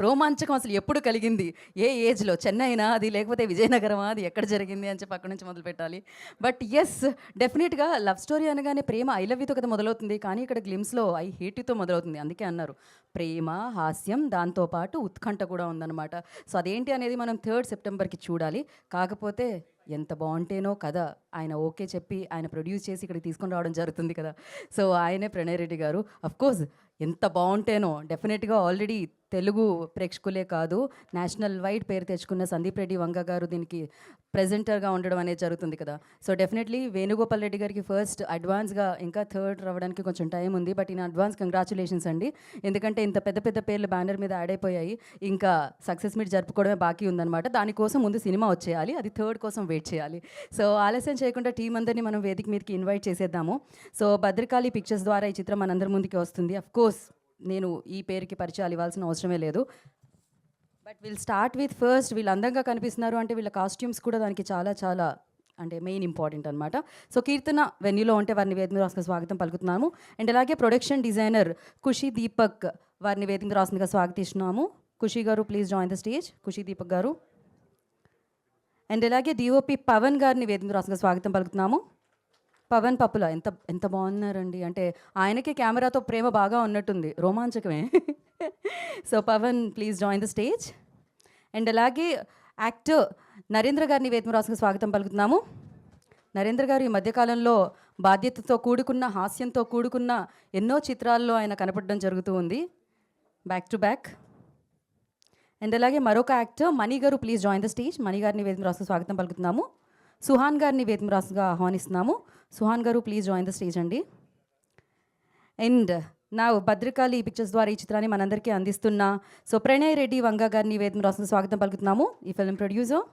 రోమాంచకం అసలు ఎప్పుడు కలిగింది, ఏ ఏజ్లో, చెన్నైనా అది లేకపోతే విజయనగరమా, అది ఎక్కడ జరిగింది అని చెప్పి అక్కడి నుంచి మొదలు పెట్టాలి. బట్ ఎస్, డెఫినెట్గా లవ్ స్టోరీ అనగానే ప్రేమ ఐ లవ్ యూతో కదా మొదలవుతుంది, కానీ ఇక్కడ గ్లిమ్స్లో ఐ హేట్ యూతో మొదలవుతుంది. అందుకే అన్నారు ప్రేమ, హాస్యం, దాంతోపాటు ఉత్కంఠ కూడా ఉందన్నమాట. సో అదేంటి అనేది మనం 3rd సెప్టెంబర్కి చూడాలి. కాకపోతే ఎంత బాగుంటేనో కదా ఆయన ఓకే చెప్పి ఆయన ప్రొడ్యూస్ చేసి ఇక్కడికి తీసుకొని రావడం జరుగుతుంది కదా. సో ఆయనే ప్రణయ్ రెడ్డి గారు. అఫ్కోర్స్ ఎంత బాగుంటేనో డెఫినెట్గా ఆల్రెడీ తెలుగు ప్రేక్షకులే కాదు, నేషనల్ వైడ్ పేరు తెచ్చుకున్న సందీప్ రెడ్డి వంగ గారు దీనికి ప్రెజెంటర్గా ఉండడం అనేది జరుగుతుంది కదా. సో డెఫినెట్లీ వేణుగోపాల్ రెడ్డి గారికి ఫస్ట్ అడ్వాన్స్గా, ఇంకా 3rd రావడానికి కొంచెం టైం ఉంది, బట్ ఇన్ అడ్వాన్స్ కంగ్రాచులేషన్స్ అండి. ఎందుకంటే ఇంత పెద్ద పెద్ద పేర్లు బ్యానర్ మీద యాడ్ అయిపోయాయి, ఇంకా సక్సెస్ మీట్ జరుపుకోవడమే బాకీ ఉందన్నమాట. దానికోసం ముందు సినిమా వచ్చేయాలి, అది 3rd కోసం వెయిట్ చేయాలి. సో ఆలస్యం చేయకుండా టీం అందరినీ మనం వేదిక మీదకి ఇన్వైట్ చేసేద్దాము. సో భద్రకాళి పిక్చర్స్ ద్వారా ఈ చిత్రం మనందరి ముందుకి వస్తుంది. అఫ్కోర్స్ నేను ఈ పేరుకి పరిచయాలు ఇవ్వాల్సిన అవసరమే లేదు. But will start with first, వీళ్ళు అందంగా కనిపిస్తున్నారు అంటే వీళ్ళ కాస్ట్యూమ్స్ కూడా దానికి చాలా చాలా అంటే మెయిన్ ఇంపార్టెంట్ అనమాట. సో కీర్తన వెన్యూలో ఉంటే వారిని వేదిక రాసుగా స్వాగతం పలుకుతున్నాము. అండ్ అలాగే ప్రొడక్షన్ డిజైనర్ ఖుషి దీపక్ వారిని వేదిక రాసుగా స్వాగతిస్తున్నాము. ఖుషి గారు ప్లీజ్ జాయిన్ ద స్టేజ్. ఖుషి దీపక్ గారు. అండ్ అలాగే డిఓపి పవన్ గారిని వేదిక రాసుగా స్వాగతం పలుకుతున్నాము. పవన్ పప్పుల ఎంత ఎంత బాగున్నారండి, అంటే ఆయనకి కెమెరాతో ప్రేమ బాగా ఉన్నట్టుంది, రోమాంచకమే. So Pawan please join the stage. And అలాగే యాక్టర్ నరేంద్ర గారిని వేదిక రాసుగా స్వాగతం పలుకుతున్నాము. నరేంద్ర గారు ఈ మధ్యకాలంలో బాధ్యతతో కూడుకున్న, హాస్యంతో కూడుకున్న ఎన్నో చిత్రాల్లో ఆయన కనపడడం జరుగుతూ ఉంది, బ్యాక్ టు బ్యాక్. అండ్ అలాగే మరొక యాక్టర్ మణి గారు ప్లీజ్ జాయిన్ ద స్టేజ్. మణి గారిని వేదిక రాసుగా స్వాగతం పలుకుతున్నాము. సుహాన్ గారిని వేదిక రాసుగా ఆహ్వానిస్తున్నాము. సుహాన్ గారు ప్లీజ్ జాయిన్ ద స్టేజ్ అండి. అండ్ నా భద్రకాళి పిక్చర్స్ ద్వారా ఈ చిత్రాన్ని మనందరికీ అందిస్తున్న సో ప్రణయ్ రెడ్డి వంగ గారిని వేదిక రాసుగా స్వాగతం పలుకుతున్నాము, ఈ film producer.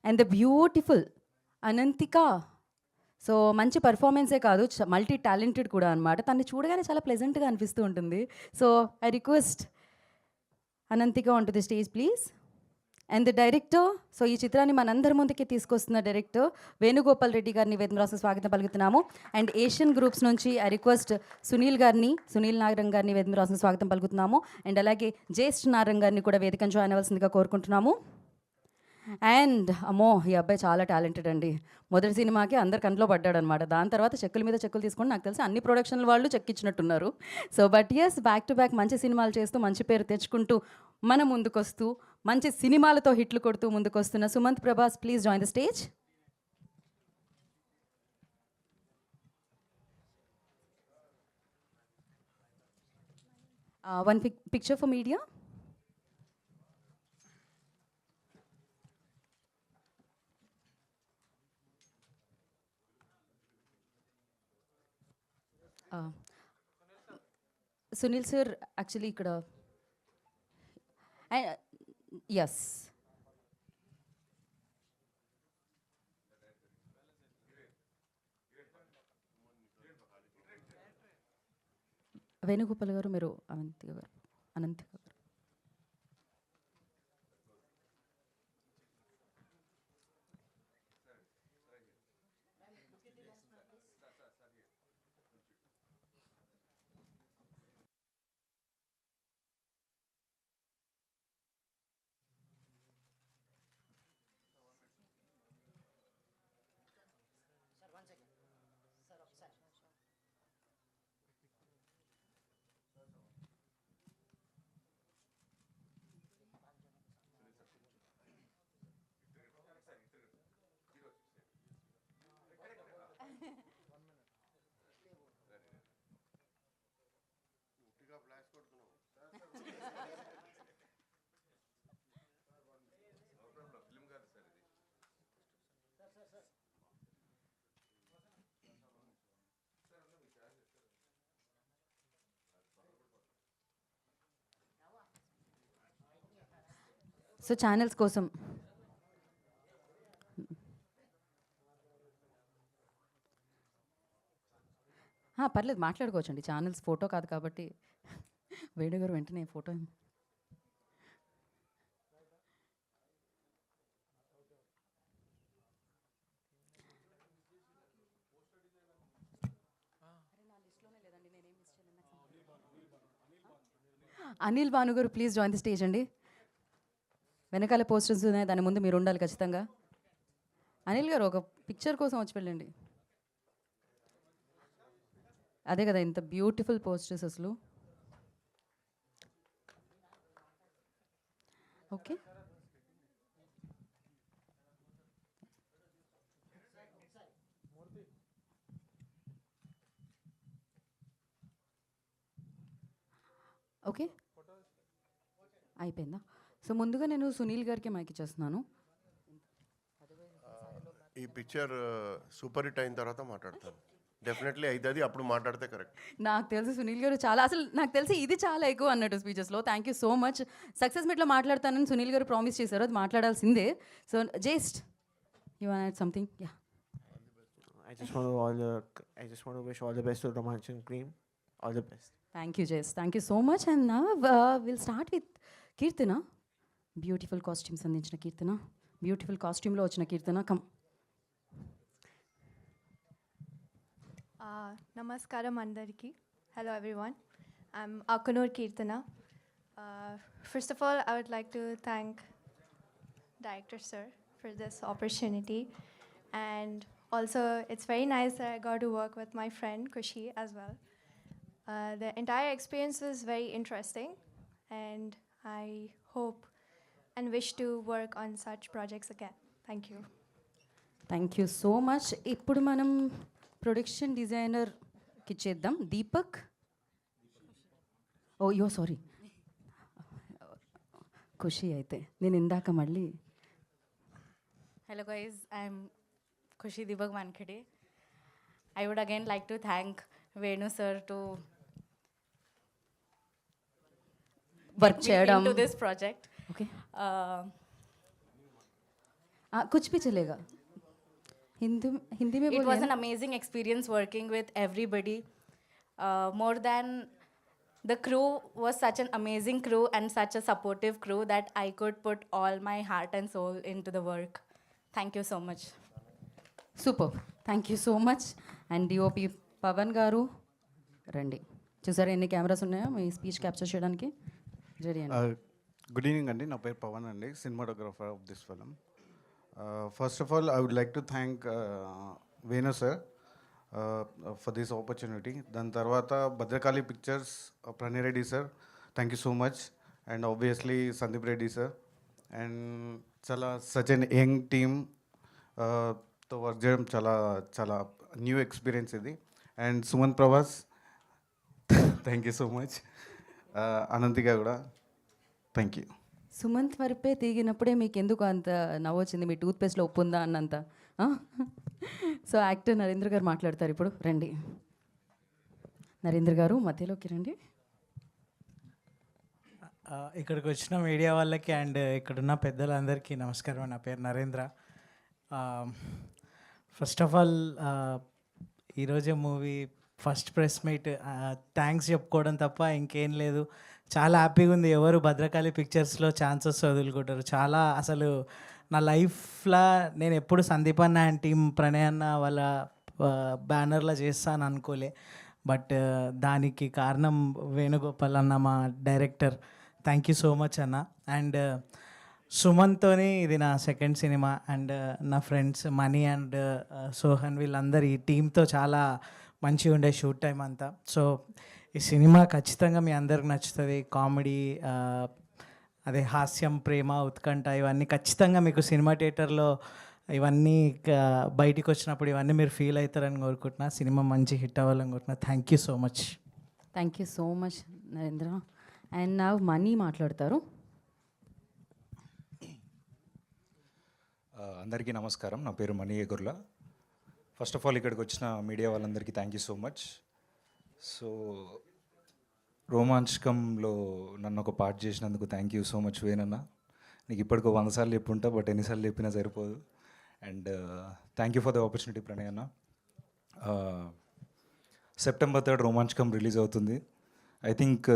And the beautiful Ananthika. So మంచి పర్ఫార్మెన్సే కాదు, మల్టీ టాలెంటెడ్ కూడా అనమాట. తన్ని చూడగానే చాలా ప్లెజెంట్గా అనిపిస్తూ ఉంటుంది. So I request Ananthika on to the stage please. And the director, so ఈ చిత్రాన్ని మనందరి ముందుకి తీసుకొస్తున్న డైరెక్టర్ వేణుగోపాల్ రెడ్డి గారిని వేదిక రాసుగా స్వాగతం పలుకుతున్నాము. అండ్ ఏషియన్ గ్రూప్స్ నుంచి ఐ రిక్వెస్ట్ సునీల్ నాగరంగ్ గారిని వేదిక రాసుగా స్వాగతం పలుకుతున్నాము. అండ్ అలాగే జ్యేష్ఠ నారంగ్ గారిని కూడా వేదికను జాయిన్ అవ్వాల్సిందిగా కోరుకుంటున్నాము. అండ్ అమ్మో, ఈ అబ్బాయి చాలా టాలెంటెడ్ అండి. మొదటి సినిమాకి అందరు కంట్లో పడ్డాడు అనమాట. దాని తర్వాత చెక్కుల మీద చెక్కులు తీసుకొని నాకు తెలిసి అన్ని ప్రొడక్షన్ల వాళ్ళు చెక్కిచ్చినట్టున్నారు. So but yes, back to back మంచి సినిమాలు చేస్తూ మంచి పేరు తెచ్చుకుంటూ మన ముందుకొస్తూ మంచి సినిమాలతో హిట్లు కొడుతూ ముందుకొస్తున్న Sumanth Prabhas please join the stage. One picture for media. Sunil sir actually ఇక్కడ ఎస్, వేణుగోపాల్ గారు, మీరు అనంతిక గారు. సో ఛానల్స్ కోసం పర్లేదు మాట్లాడుకోవచ్చండి, ఛానల్స్ ఫోటో కాదు కాబట్టి. వేణుగారు వెంటనే ఫోటో. అనిల్ భాను గారు ప్లీజ్ జాయిన్ ది స్టేజ్ అండి. వెనకాల పోస్టర్స్ ఉన్నాయి, దాని ముందు మీరు ఉండాలి ఖచ్చితంగా. అనిల్ గారు ఒక పిక్చర్ కోసం వచ్చి వెళ్ళండి. అదే కదా ఇంత బ్యూటిఫుల్ పోస్టర్స్ అసలు. ఓకే, ఓకే అయిపోయిందా? సో ముందుగా నేను సునీల్ గారికి మైక్ ఇచ్చేస్తున్నాను. ఈ పిక్చర్ సూపర్ హిట్ అయిన తర్వాత మాట్లాడతాను. డెఫినెట్లీ అవుతుంది, అప్పుడు మాట్లాడితే కరెక్ట్. నాకు తెలిసి సునీల్ గారు చాలా, అసలు నాకు తెలిసి ఇది చాలా ఎక్కువ అన్నట్టు స్పీచెస్లో. Thank you so much. Success మీట్లో మాట్లాడతానని సునీల్ గారు ప్రామిస్ చేశారు, అది మాట్లాడాల్సిందే. So just you want add something? Yeah. I just want to wish all the best to Romanchan Cream. All the best. Thank you జేస్, thank you so much. And will start with Keerthana. Beautiful costumes అందించిన Keerthana, beautiful కాస్ట్యూమ్లో వచ్చిన Keerthana. Come. Namaskaram Andariki. Hello everyone. I'm Akunur Kirtana. First of all, I would like to thank Director Sir for this opportunity. And also, it's very nice that I got to work with my friend Kushi as well. The entire experience was very interesting, and I hope and wish to work on such projects again. Thank you. Thank you so much. ఇప్పుడు మనం production డిజైనర్కి ఇచ్చేద్దాం. దీపక్. ఓ yo sorry, ఖుషి. అయితే నేను ఇందాక మళ్ళీ Hello guys, I'm Khushi Deepak Wankhede. I would again like to thank Venu sir to work me చేయడం. into this project. Okay, Uh, కుछ भी चलेगा. हिंदी हिंदी में it बोलिए was ना. an amazing experience working with everybody. More than the crew was such an amazing crew and such a supportive crew that I could put all my heart and soul into the work. Thank you so much. Super, thank you so much. And DOP Pavan గారు రండి. చూసారా ఎన్ని cameras ఉన్నాయో మీ speech capture చేయడానికి? Ready అండి. Good evening అండి, నా పేరు పవన్ అండి, cinematographer of this film. First of all I would like to thank Venu sir for this opportunity. దాని తర్వాత Bhadrakali pictures Pranay Reddy sir, thank you so much. And obviously Sandeep Reddy sir. And చాలా such an young team తో work చేయడం చాలా చాలా new experience ఇది. And Suman Prabhas, thank you so much. అనంతిగా కూడా థ్యాంక్ యూ. సుమంత్ వరపే తీగినప్పుడే మీకు ఎందుకు అంత నవ్వొచ్చింది? మీ టూత్పేస్ట్లో ఉప్పు ఉందా అన్నంత. సో యాక్టర్ నరేంద్ర గారు మాట్లాడతారు ఇప్పుడు. రండి నరేంద్ర గారు, మధ్యలోకి రండి. ఇక్కడికి వచ్చిన మీడియా వాళ్ళకి అండ్ ఇక్కడున్న పెద్దలందరికీ నమస్కారం. నా పేరు నరేంద్ర. ఫస్ట్ ఆఫ్ ఆల్ ఈరోజే movie first press meet, thanks చెప్పుకోవడం తప్ప ఇంకేం లేదు. చాలా హ్యాపీగా ఉంది. ఎవరు భద్రకాళి పిక్చర్స్లో ఛాన్సెస్ వదులుకుంటారు. చాలా అసలు నా లైఫ్లో నేను ఎప్పుడు సందీప్ అన్న అండ్ టీమ్ ప్రణయ్ అన్న వాళ్ళ బ్యానర్లో చేస్తాను అనుకోలే. బట్ దానికి కారణం వేణుగోపాల్ అన్న, మా director. Thank you so much అన్న. అండ్ సుమన్తోని ఇది నా సెకండ్ సినిమా. అండ్ నా ఫ్రెండ్స్ మనీ అండ్ సోహన్, వీళ్ళందరూ ఈ టీంతో చాలా మంచిగా ఉండే షూట్ టైం అంతా. సో ఈ సినిమా ఖచ్చితంగా మీ అందరికి నచ్చుతుంది. కామెడీ, అదే హాస్యం, ప్రేమ, ఉత్కంఠ, ఇవన్నీ ఖచ్చితంగా మీకు సినిమా థియేటర్లో ఇవన్నీ బయటికి వచ్చినప్పుడు ఇవన్నీ మీరు ఫీల్ అవుతారని కోరుకుంటున్నా. సినిమా మంచి హిట్ అవ్వాలని కోరుకుంటున్నా. Thank you so much. Thank you so much Narendra. And నా మనీ మాట్లాడతారు. అందరికీ నమస్కారం. నా పేరు Mani Egurla. First of all ఇక్కడికి వచ్చిన మీడియా వాళ్ళందరికీ thank you so much. So రోమాంచకంలో నన్ను ఒక పార్ట్ చేసినందుకు థ్యాంక్ యూ సో మచ్ వేనన్న. నీకు ఇప్పటికో 100 సార్లు చెప్పుంటా, బట్ ఎన్నిసార్లు చెప్పినా సరిపోదు. And thank you for the opportunity Pranay అన్న. సెప్టెంబర్ 3 రోమాంచకం రిలీజ్ అవుతుంది. ఐ థింక్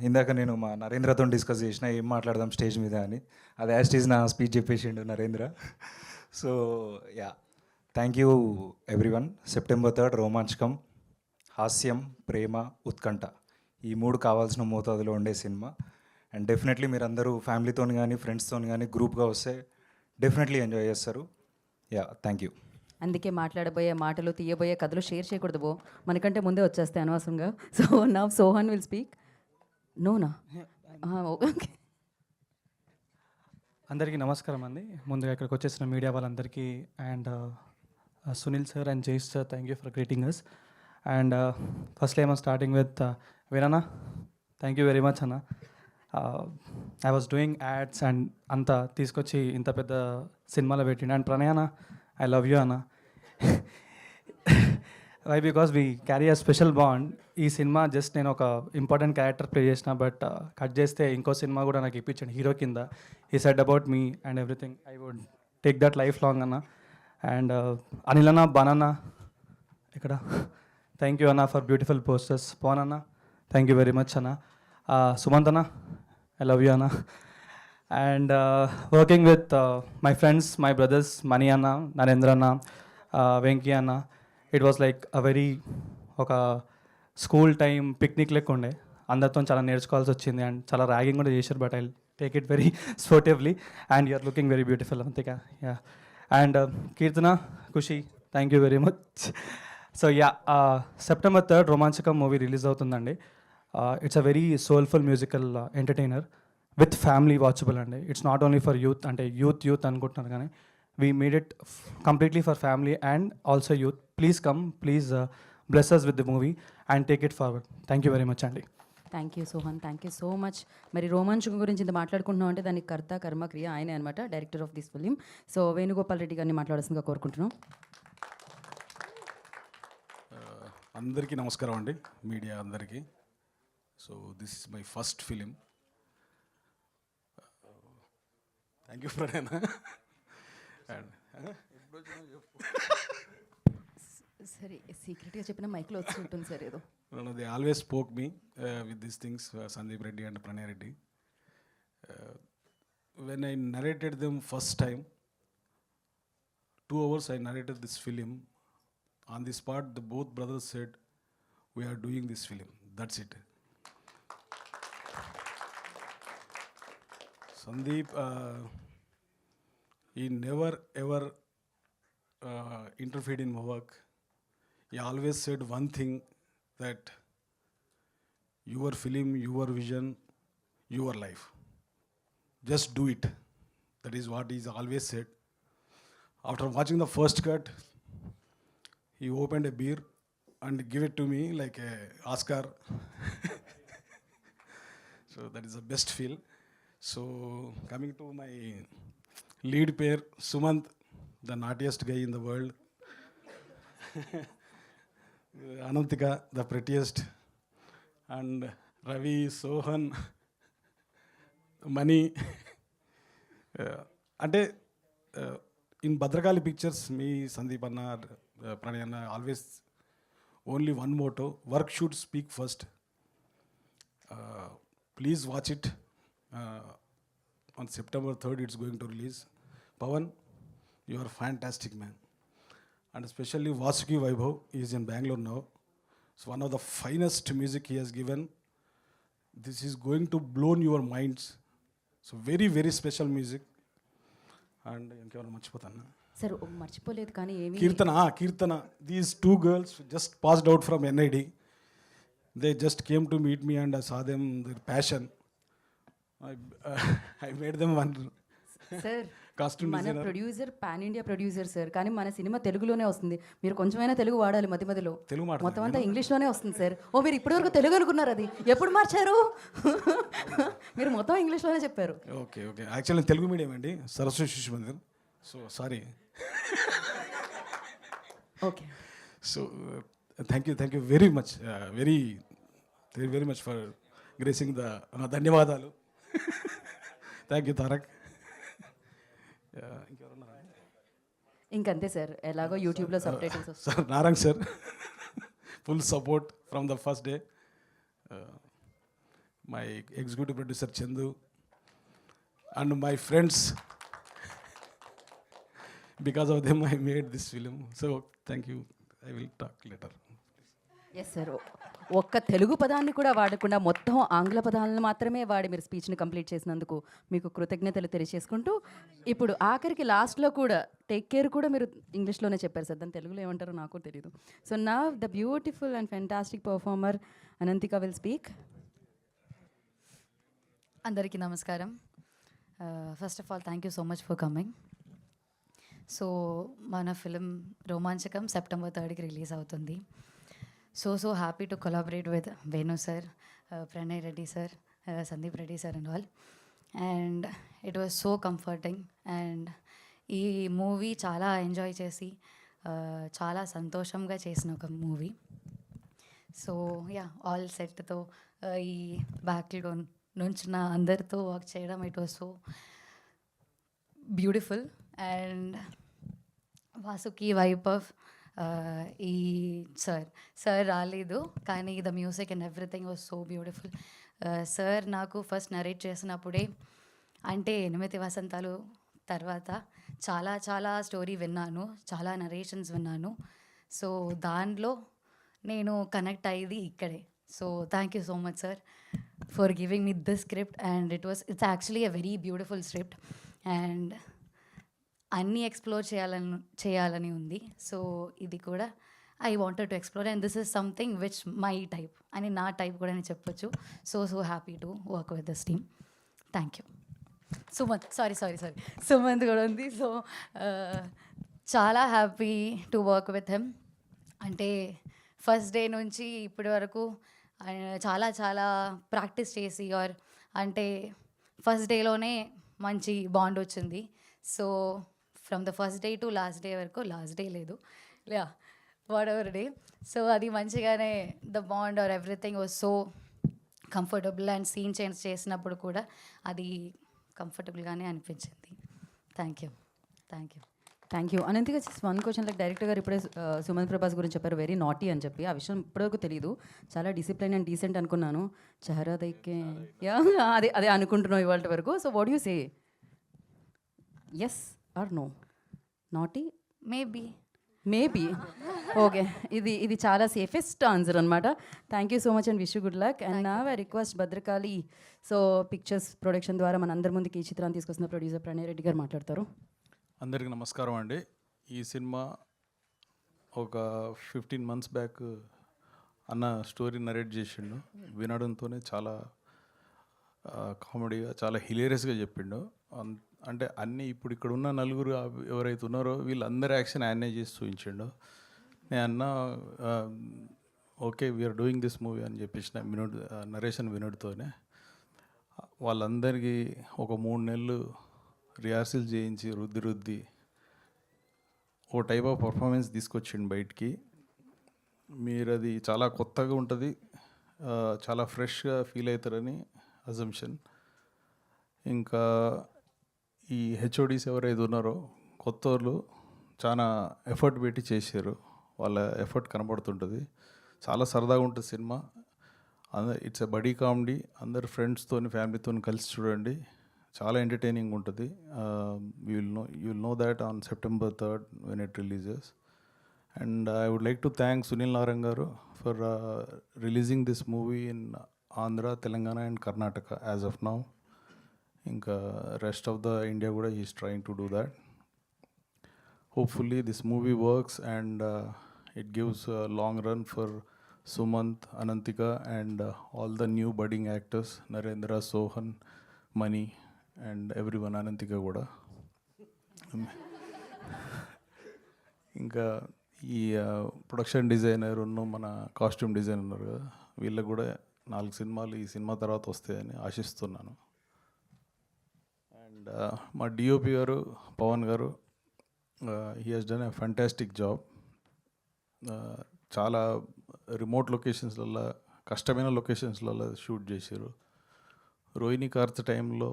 ఇందాక నేను మా నరేంద్రతో డిస్కస్ చేసిన ఏం మాట్లాడదాం స్టేజ్ మీద అని. అది యాజ్ స్టేజ్ నా స్పీచ్ చెప్పేసిండు Narendra. So yeah, thank you everyone. September 3 Romanchakam, హాస్యం, ప్రేమ, ఉత్కంఠ ఈ 3 కావాల్సిన మోతాదులో ఉండే సినిమా. అండ్ డెఫినెట్లీ మీరందరూ ఫ్యామిలీతో కానీ ఫ్రెండ్స్తో కానీ గ్రూప్గా వస్తే డెఫినెట్లీ ఎంజాయ్ చేస్తారు. Yeah, thank you. అందుకే మాట్లాడబోయే మాటలు తీయబోయే కథలు షేర్ చేయకూడదు బో, మనకంటే ముందే వచ్చేస్తాయి అనవసరంగా. సో నా సోహన్ విల్ స్పీక్. నోనా? ఓకే. అందరికీ నమస్కారం అండి. ముందుగా ఇక్కడికి వచ్చేసిన మీడియా వాళ్ళందరికీ అండ్ సునీల్ సార్ అండ్ జైష్ sir, thank you for greeting us. And firstly I'm starting with Veeranna, thank you very much అన్న. I was doing ads and అంతా తీసుకొచ్చి ఇంత పెద్ద సినిమాలో పెట్టిండు. అండ్ ప్రణయ్ అన్న, ఐ లవ్ యూ అన్న. Why because we carry a special bond. ఈ సినిమా జస్ట్ నేను ఒక ఇంపార్టెంట్ క్యారెక్టర్ ప్లే చేసిన, బట్ కట్ చేస్తే ఇంకో సినిమా కూడా నాకు ఇప్పించండి హీరో కింద. He said about me and everything. I would take that life long అన్న. అండ్ అనిల్ అన్న, బనన్న ఇక్కడ, థ్యాంక్ యూ అన్న ఫర్ బ్యూటిఫుల్ పోస్టర్స్. పవన్ అన్న, థ్యాంక్ యూ వెరీ మచ్ అన్న. సుమంత్ అన్న, ఐ లవ్ యూ అన్న. And working with my friends, my brothers, Mani అన్న, నరేంద్ర అన్న, వెంకీ అన్న, it was like a very ఒక స్కూల్ టైం పిక్నిక్ లెక్క ఉండే. అందరితో చాలా నేర్చుకోవాల్సి వచ్చింది అండ్ చాలా ర్యాగింగ్ కూడా చేశారు, but I take it very sportively. And you're looking very beautiful అంతేకా. Yeah. And Keerthana, Khushi, thank you very much. So yeah, September 3rd Romanchakam movie release అవుతుందండి. It's a very soulful musical entertainer with family watchable అండి. It's not only for youth, అంటే youth అనుకుంటున్నారు కానీ we made it completely for family and also youth. Please come, please bless us with the movie and take it forward. Thank you very much అండి. Thank you Sohan, thank you so much. మరి రోమాంచకం గురించి ఇంత మాట్లాడుకుంటున్నాం అంటే దానికి కర్త కర్మ క్రియ ఆయనే అనమాట, director of this film. So Venugopal Reddy గారిని మాట్లాడాల్సిందిగా కోరుకుంటున్నాం. అందరికీ నమస్కారం అండి, మీడియా అందరికీ. So this is my first film. Thank you friend. And సరే, సీక్రెట్గా చెప్పిన మైక్లో వచ్చి ఉంటుంది సార్ ఏదో. They always spoke me with these things, Sandeep Reddy and Pranay Reddy. When I narrated them first time, 2 hours I narrated this film. On the spot, the both brothers said, "We are doing this film." That's it. Sandeep, he never ever interfered in my work. He always said one thing, that your film, your vision, your life. Just do it. That is what he's always said. After watching the first cut, he opened a beer and gave it to me like a Oscar. So that is the best feel. So coming to my lead pair, Sumant, the naughtiest guy in the world. Anantika, the prettiest. And Ravi, Sohan, Mani. Ante in Bhadrakali Pictures, me, Sandeep Anna, Pranay Anna, always only one motto: work should speak first. Please watch it. On September 3rd, it's going to release. Pawan, you are a fantastic man. And especially Vasuki Vaibhav, he is in Bangalore now. It's one of the finest music he has given. This is going to blow your minds. So very, very special music. And ఇంకెవరు మర్చిపోతాను. Sir మర్చిపోలేదు కానీ ఏమి. Kirtana. These 2 girls just passed out from NID. They just came to meet me and I saw them, their passion. I made them one sir costume మన designer. Producer pan India producer sir, కానీ మన cinema తెలుగులోనే వస్తుంది. మీరు కొంచెమైనా తెలుగు వాడాలి మధ్య మధ్యలో. తెలుగు మాట్లాడతాను మొత్తం అంతా ఇంగ్లీష్లోనే వస్తుంది సార్. ఓ, మీరు ఇప్పటివరకు తెలుగు అనుకున్నారు, అది ఎప్పుడు మార్చారు? మీరు మొత్తం ఇంగ్లీష్లోనే చెప్పారు. ఓకే. యాక్చువల్లీ తెలుగు మీడియం అండి, Saraswati Shishu Mandir. So sorry. Okay. So thank you very much, very much for gracing the. ధన్యవాదాలు. Thank you Tarak. ఇంకెవరున్నారా? ఇంకంతే సార్, ఎలాగో యూట్యూబ్లో సబ్ టైటిల్స్ వస్తాయి. Sir Narayan sir, full support from the first day. My executive producer Chandu and my friends. Because of them, I made this film. So thank you. I will talk later. Yes sir. ఒక్క తెలుగు పదాన్ని కూడా వాడకుండా మొత్తం ఆంగ్ల పదాలను మాత్రమే వాడి మీరు స్పీచ్ని కంప్లీట్ చేసినందుకు మీకు కృతజ్ఞతలు తెలియజేసుకుంటూ ఇప్పుడు ఆఖరికి లాస్ట్లో కూడా టేక్ కేర్ కూడా మీరు ఇంగ్లీష్లోనే చెప్పారు సార్, దాన్ని తెలుగులో ఏమంటారో నాకు తెలియదు. సో నా the beautiful and fantastic performer Ananthika will speak. అందరికీ నమస్కారం. First of all thank you so much for coming. So మన ఫిలిం రోమాంచకం సెప్టెంబర్ 3కి రిలీజ్ అవుతుంది. So happy to collaborate with Venu sir, Pranay Reddy sir, Sandeep Reddy sir and all. And it was so comforting. And ఈ movie చాలా enjoy చేసి చాలా సంతోషంగా చేసిన ఒక మూవీ. సో యా, ఆల్ సెట్తో ఈ బ్యాక్లో నుంచి నా అందరితో వర్క్ చేయడం it was so beautiful. And Vasuki Vaibhav, ఈ సార్ రాలేదు కానీ the music and everything was so beautiful. Sir నాకు ఫస్ట్ నరేట్ చేసినప్పుడే, అంటే 8 వసంతాలు తర్వాత చాలా చాలా స్టోరీ విన్నాను, చాలా నరేషన్స్ విన్నాను. సో దానిలో నేను కనెక్ట్ అయ్యేది ఇక్కడే. So thank you so much sir for giving me this script. And it's actually a very beautiful script. And అన్నీ ఎక్స్ప్లోర్ చేయాలని ఉంది. సో ఇది కూడా I wanted to explore and this is something which my type అని, నా type కూడా నేను చెప్పొచ్చు. So happy to work with this team. Thank you. Sumanth, sorry Sumanth కూడా ఉంది. సో చాలా happy to work with him. అంటే ఫస్ట్ డే నుంచి ఇప్పటి వరకు చాలా చాలా ప్రాక్టీస్ చేసి, ఆర్ అంటే ఫస్ట్ డేలోనే మంచి బాండ్ వచ్చింది. So from the first day to last day వరకు, లాస్ట్ డే లేదు, వాట్ ఎవర్ డే, సో అది మంచిగానే the bond or everything was so comfortable. And scene change చేసినప్పుడు కూడా అది కంఫర్టబుల్గానే అనిపించింది. Thank you. Thank you. Ananthika, just one question, like director గారు ఇప్పుడే సుమంత్ ప్రభాస్ గురించి చెప్పారు వెరీ నాటీ అని చెప్పి. ఆ విషయం ఇప్పటివరకు తెలియదు, చాలా డిసిప్లైన్ అండ్ డీసెంట్ అనుకున్నాను. చెహరా దైకే అదే అనుకుంటున్నాం ఇవాళ వరకు. So what you say, yes or no? Naughty maybe okay, ఇది చాలా సేఫెస్ట్ ఆన్సర్ అనమాట. Thank you so much and wish you good luck. And నా I request Bhadrakali so pictures production ద్వారా మన అందరి ముందుకి ఈ చిత్రాన్ని తీసుకొస్తున్న ప్రొడ్యూసర్ ప్రణయ్ రెడ్డి గారు మాట్లాడతారు. అందరికీ నమస్కారం అండి. ఈ సినిమా ఒక 15 months బ్యాక్ అన్న స్టోరీ నరేట్ చేసిండు. వినడంతోనే చాలా కామెడీగా, చాలా హిలేరియస్గా చెప్పిండు. అంటే అన్నీ ఇప్పుడు ఇక్కడ ఉన్న నలుగురు ఎవరైతే ఉన్నారో వీళ్ళందరి యాక్షన్ ఆయనే చేసి చూపించిండు. నేను అన్న okay we're doing this movie అని చెప్పేసిన నరేషన్ వినోడ్తోనే. వాళ్ళందరికీ ఒక 3 నెలలు రిహార్సల్ చేయించి రుద్ది ఓ టైప్ ఆఫ్ పర్ఫార్మెన్స్ తీసుకొచ్చిండు బయటికి. మీరు అది చాలా కొత్తగా ఉంటుంది, చాలా ఫ్రెష్గా ఫీల్ అవుతారని అజంప్షన్. ఇంకా ఈ హెచ్ఓడీస్ ఎవరైతే ఉన్నారో కొత్త వాళ్ళు చాలా ఎఫర్ట్ పెట్టి చేశారు, వాళ్ళ ఎఫర్ట్ కనబడుతుంటుంది. చాలా సరదాగా ఉంటుంది సినిమా. It's a buddy comedy. అందరు ఫ్రెండ్స్తో ఫ్యామిలీతో కలిసి చూడండి, చాలా ఎంటర్టైనింగ్ ఉంటుంది. You will know that on September 3rd when it releases. And I would like to thank Sunil Narang garu for releasing this movie in Andhra, Telangana and Karnataka as of now. Inka rest of the India kuda he is trying to do that. Hopefully this movie works and it gives a long run for Sumant, Anantika and all the new budding actors, Narendra, Sohan, Mani and everyone, Anantika kuda. ఇంకా ఈ production designer మన costume designer ఉన్నారు కదా, వీళ్ళకి కూడా 4 సినిమాలు ఈ cinema తర్వాత వస్తాయని ఆశిస్తున్నాను. అండ్ మా డిఓపి గారు పవన్ గారు, he has done a fantastic job. చాలా రిమోట్ లొకేషన్స్లలో, కష్టమైన లొకేషన్స్లలో షూట్ చేశారు. రోహిణి కార్త్ టైంలో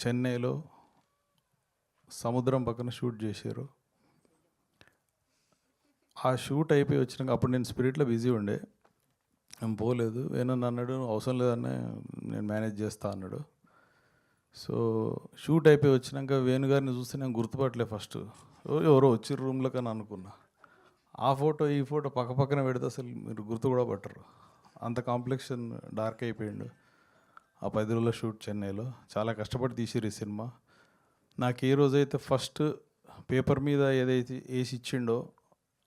చెన్నైలో సముద్రం పక్కన షూట్ చేశారు. ఆ షూట్ అయిపోయి వచ్చినాక అప్పుడు నేను స్పిరిట్లో బిజీ ఉండే, నేను పోలేదు. వేణు అన్నాడు అవసరం లేదనే నేను మేనేజ్ చేస్తా అన్నాడు. సో షూట్ అయిపోయి వచ్చినాక వేణుగారిని చూస్తే నేను గుర్తుపట్టలే. ఫస్ట్ ఎవరో వచ్చి రూమ్లో కానీ అనుకున్నా. ఆ ఫోటో ఈ ఫోటో పక్క పక్కన పెడితే అసలు మీరు గుర్తు కూడా పట్టరు. అంత కాంప్లెక్షన్ డార్క్ అయిపోయిండు. ఆ 10 రోజుల షూట్ చెన్నైలో చాలా కష్టపడి తీసిరు ఈ సినిమా. నాకు ఏ రోజైతే ఫస్ట్ పేపర్ మీద ఏదైతే వేసి ఇచ్చిండో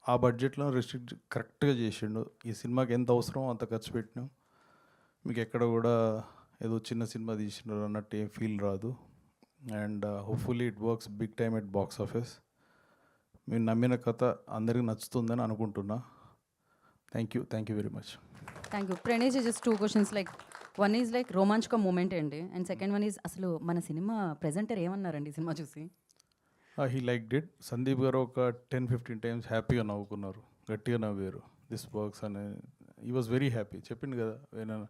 ఆ బడ్జెట్లో రెస్ట్రిక్ట్ కరెక్ట్గా చేసిండు. ఈ సినిమాకి ఎంత అవసరమో అంత ఖర్చు పెట్టినాం. మీకు ఎక్కడ కూడా ఏదో చిన్న సినిమా తీసినారు అన్నట్టు ఏం ఫీల్ రాదు. And hopefully it works big time at box office. మీరు నమ్మిన కథ అందరికీ నచ్చుతుందని అనుకుంటున్నా. Thank you very much. Thank you. Pranesh, just 2 questions. Like one is like Romanchaka moment అండి, అండ్ సెకండ్ వన్ ఈజ్ అసలు మన సినిమా ప్రెజెంటర్ ఏమన్నారండి ఈ సినిమా చూసి? He like did. సందీప్ గారు ఒక 10-15 టైమ్స్ హ్యాపీగా నవ్వుకున్నారు, గట్టిగా నవ్వారు. దిస్ వర్క్స్ అని ఈ వాజ్ వెరీ హ్యాపీ. చెప్పింది కదా, నేను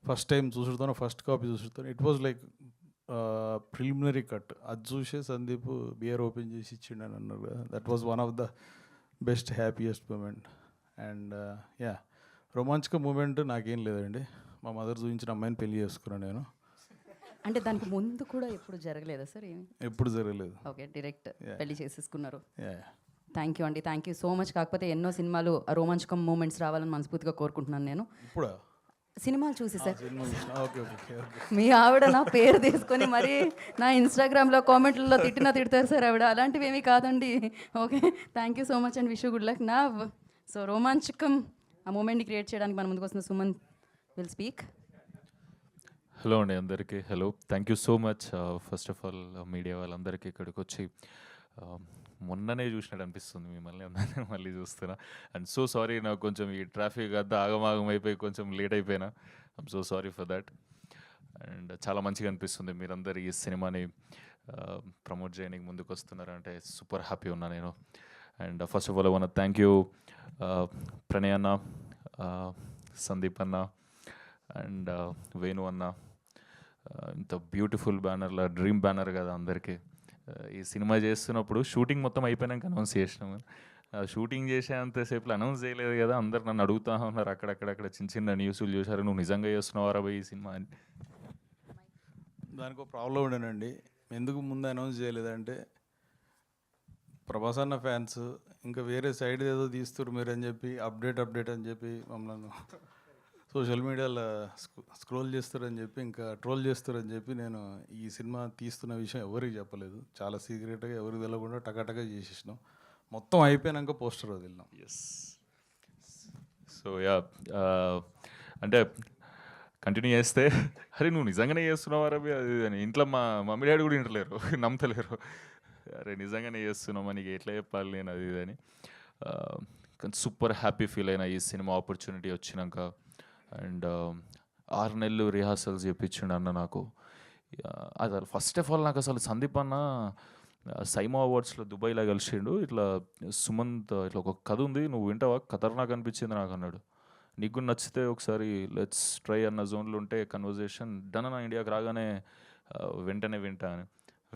ఫస్ట్ టైం చూసుడుతాను, ఫస్ట్ కాపీ చూసుడుతాను. It was like preliminary cut. అది చూసే సందీప్ బియర్ ఓపెన్ చేసి ఇచ్చిండు అని అన్నారు కదా. That was one of the best happiest moment. And yeah, Romanchika moment నాకేం లేదండి. మా మదర్ చూపించిన అమ్మాయిని పెళ్లి చేసుకున్నాను నేను. అంటే దానికి ముందు కూడా ఎప్పుడు జరగలేదా సార్? ఏమి ఎప్పుడు జరగలేదు. ఓకే, డైరెక్ట్ పెళ్లి చేసేసుకున్నారు. యా, థ్యాంక్ యూ అండి, థ్యాంక్ యూ సో మచ్. కాకపోతే ఎన్నో సినిమాలు రోమాంచకం మూమెంట్స్ రావాలని మనస్ఫూర్తిగా కోరుకుంటున్నాను నేను. ఇప్పుడా సినిమాలు చూసి సార్, ఓకే ఓకే ఓకే. మీ ఆవిడ నా పేరు తీసుకొని మరి నా ఇన్స్టాగ్రామ్లో కామెంట్లలో తిడతారు సార్ ఆవిడ. అలాంటివి ఏమీ కాదండి. Okay, thank you so much and wish you good luck. నా సో రోమాంచకం ఆ మూమెంట్ని క్రియేట్ చేయడానికి మన ముందుకు వస్తున్న సుమన్ విల్ స్పీక్. హలో అండి అందరికీ. Hello, thank you so much. First of all media వాళ్ళందరికీ ఇక్కడికి వచ్చి మొన్ననే చూసినట్టు అనిపిస్తుంది మిమ్మల్ని అందరినీ మళ్ళీ చూస్తున్నా. అండ్ సో సారీ, నాకు కొంచెం ఈ ట్రాఫిక్ అంతా ఆగమాగం అయిపోయి కొంచెం లేట్ అయిపోయినా. I'm so sorry for that. And చాలా మంచిగా అనిపిస్తుంది మీరందరూ ఈ సినిమాని ప్రమోట్ చేయడానికి ముందుకు వస్తున్నారంటే సూపర్ హ్యాపీ ఉన్నా నేను. And first of all I want thank you Pranay అన్న, సందీప్ అన్న అండ్ వేణు అన్న. ఇంత బ్యూటిఫుల్ బ్యానర్లో, డ్రీమ్ బ్యానర్ కదా అందరికీ. ఈ సినిమా చేస్తున్నప్పుడు షూటింగ్ మొత్తం అయిపోయినాక అనౌన్స్ చేసినాము. షూటింగ్ చేసేంతసేపులో అనౌన్స్ చేయలేదు కదా. అందరు నన్ను అడుగుతూ ఉన్నారు అక్కడక్కడ చిన్న చిన్న న్యూస్లు చూశారు, నువ్వు నిజంగా చేస్తున్నావారా పోయి ఈ సినిమా అని. దానికి ఒక ప్రాబ్లం ఉండేనండి. ఎందుకు ముందు అనౌన్స్ చేయలేదంటే ప్రభాస్ అన్న ఫ్యాన్స్ ఇంకా వేరే సైడ్ ఏదో తీస్తారు మీరు అని చెప్పి అప్డేట్ అని చెప్పి మమ్మల్ని సోషల్ మీడియాలో స్క్రోల్ చేస్తారని చెప్పి, ఇంకా ట్రోల్ చేస్తారని చెప్పి నేను ఈ సినిమా తీస్తున్న విషయం ఎవరికి చెప్పలేదు. చాలా సీక్రెట్గా ఎవరికి తెలియకుండా టకాటకా చేసేసినాం. మొత్తం అయిపోయినాక పోస్టర్ వదిలినాం. ఎస్. సో యా, అంటే కంటిన్యూ చేస్తే అరే నువ్వు నిజంగానే చేస్తున్నావు రవి అది అని ఇంట్లో మా మమ్మీ డాడీ కూడా వింటలేరు, నమ్మతలేరు. అరే నిజంగానే చేస్తున్నామా, నీకు ఎట్లా చెప్పాలి నేను అది ఇది అని. కానీ సూపర్ హ్యాపీ ఫీల్ అయినా ఈ సినిమా ఆపర్చునిటీ వచ్చినాక. అండ్ 6 నెలలు రిహార్సల్స్ చేయించిండు అన్న నాకు. అది ఫస్ట్ ఆఫ్ ఆల్ నాకు అసలు సందీప్ అన్న సైమా అవార్డ్స్లో దుబాయ్లో కలిసిండు. ఇట్లా సుమంత్ ఇట్లా ఒక కథ ఉంది, నువ్వు వింటావా, ఖతర్నాక్ అనిపించింది నాకు అన్నాడు. నీకు నచ్చితే ఒకసారి లెట్స్ ట్రై అన్న జోన్లో ఉంటే కన్వర్జేషన్ డన్ అన్న. ఇండియాకి రాగానే వెంటనే వింటా అని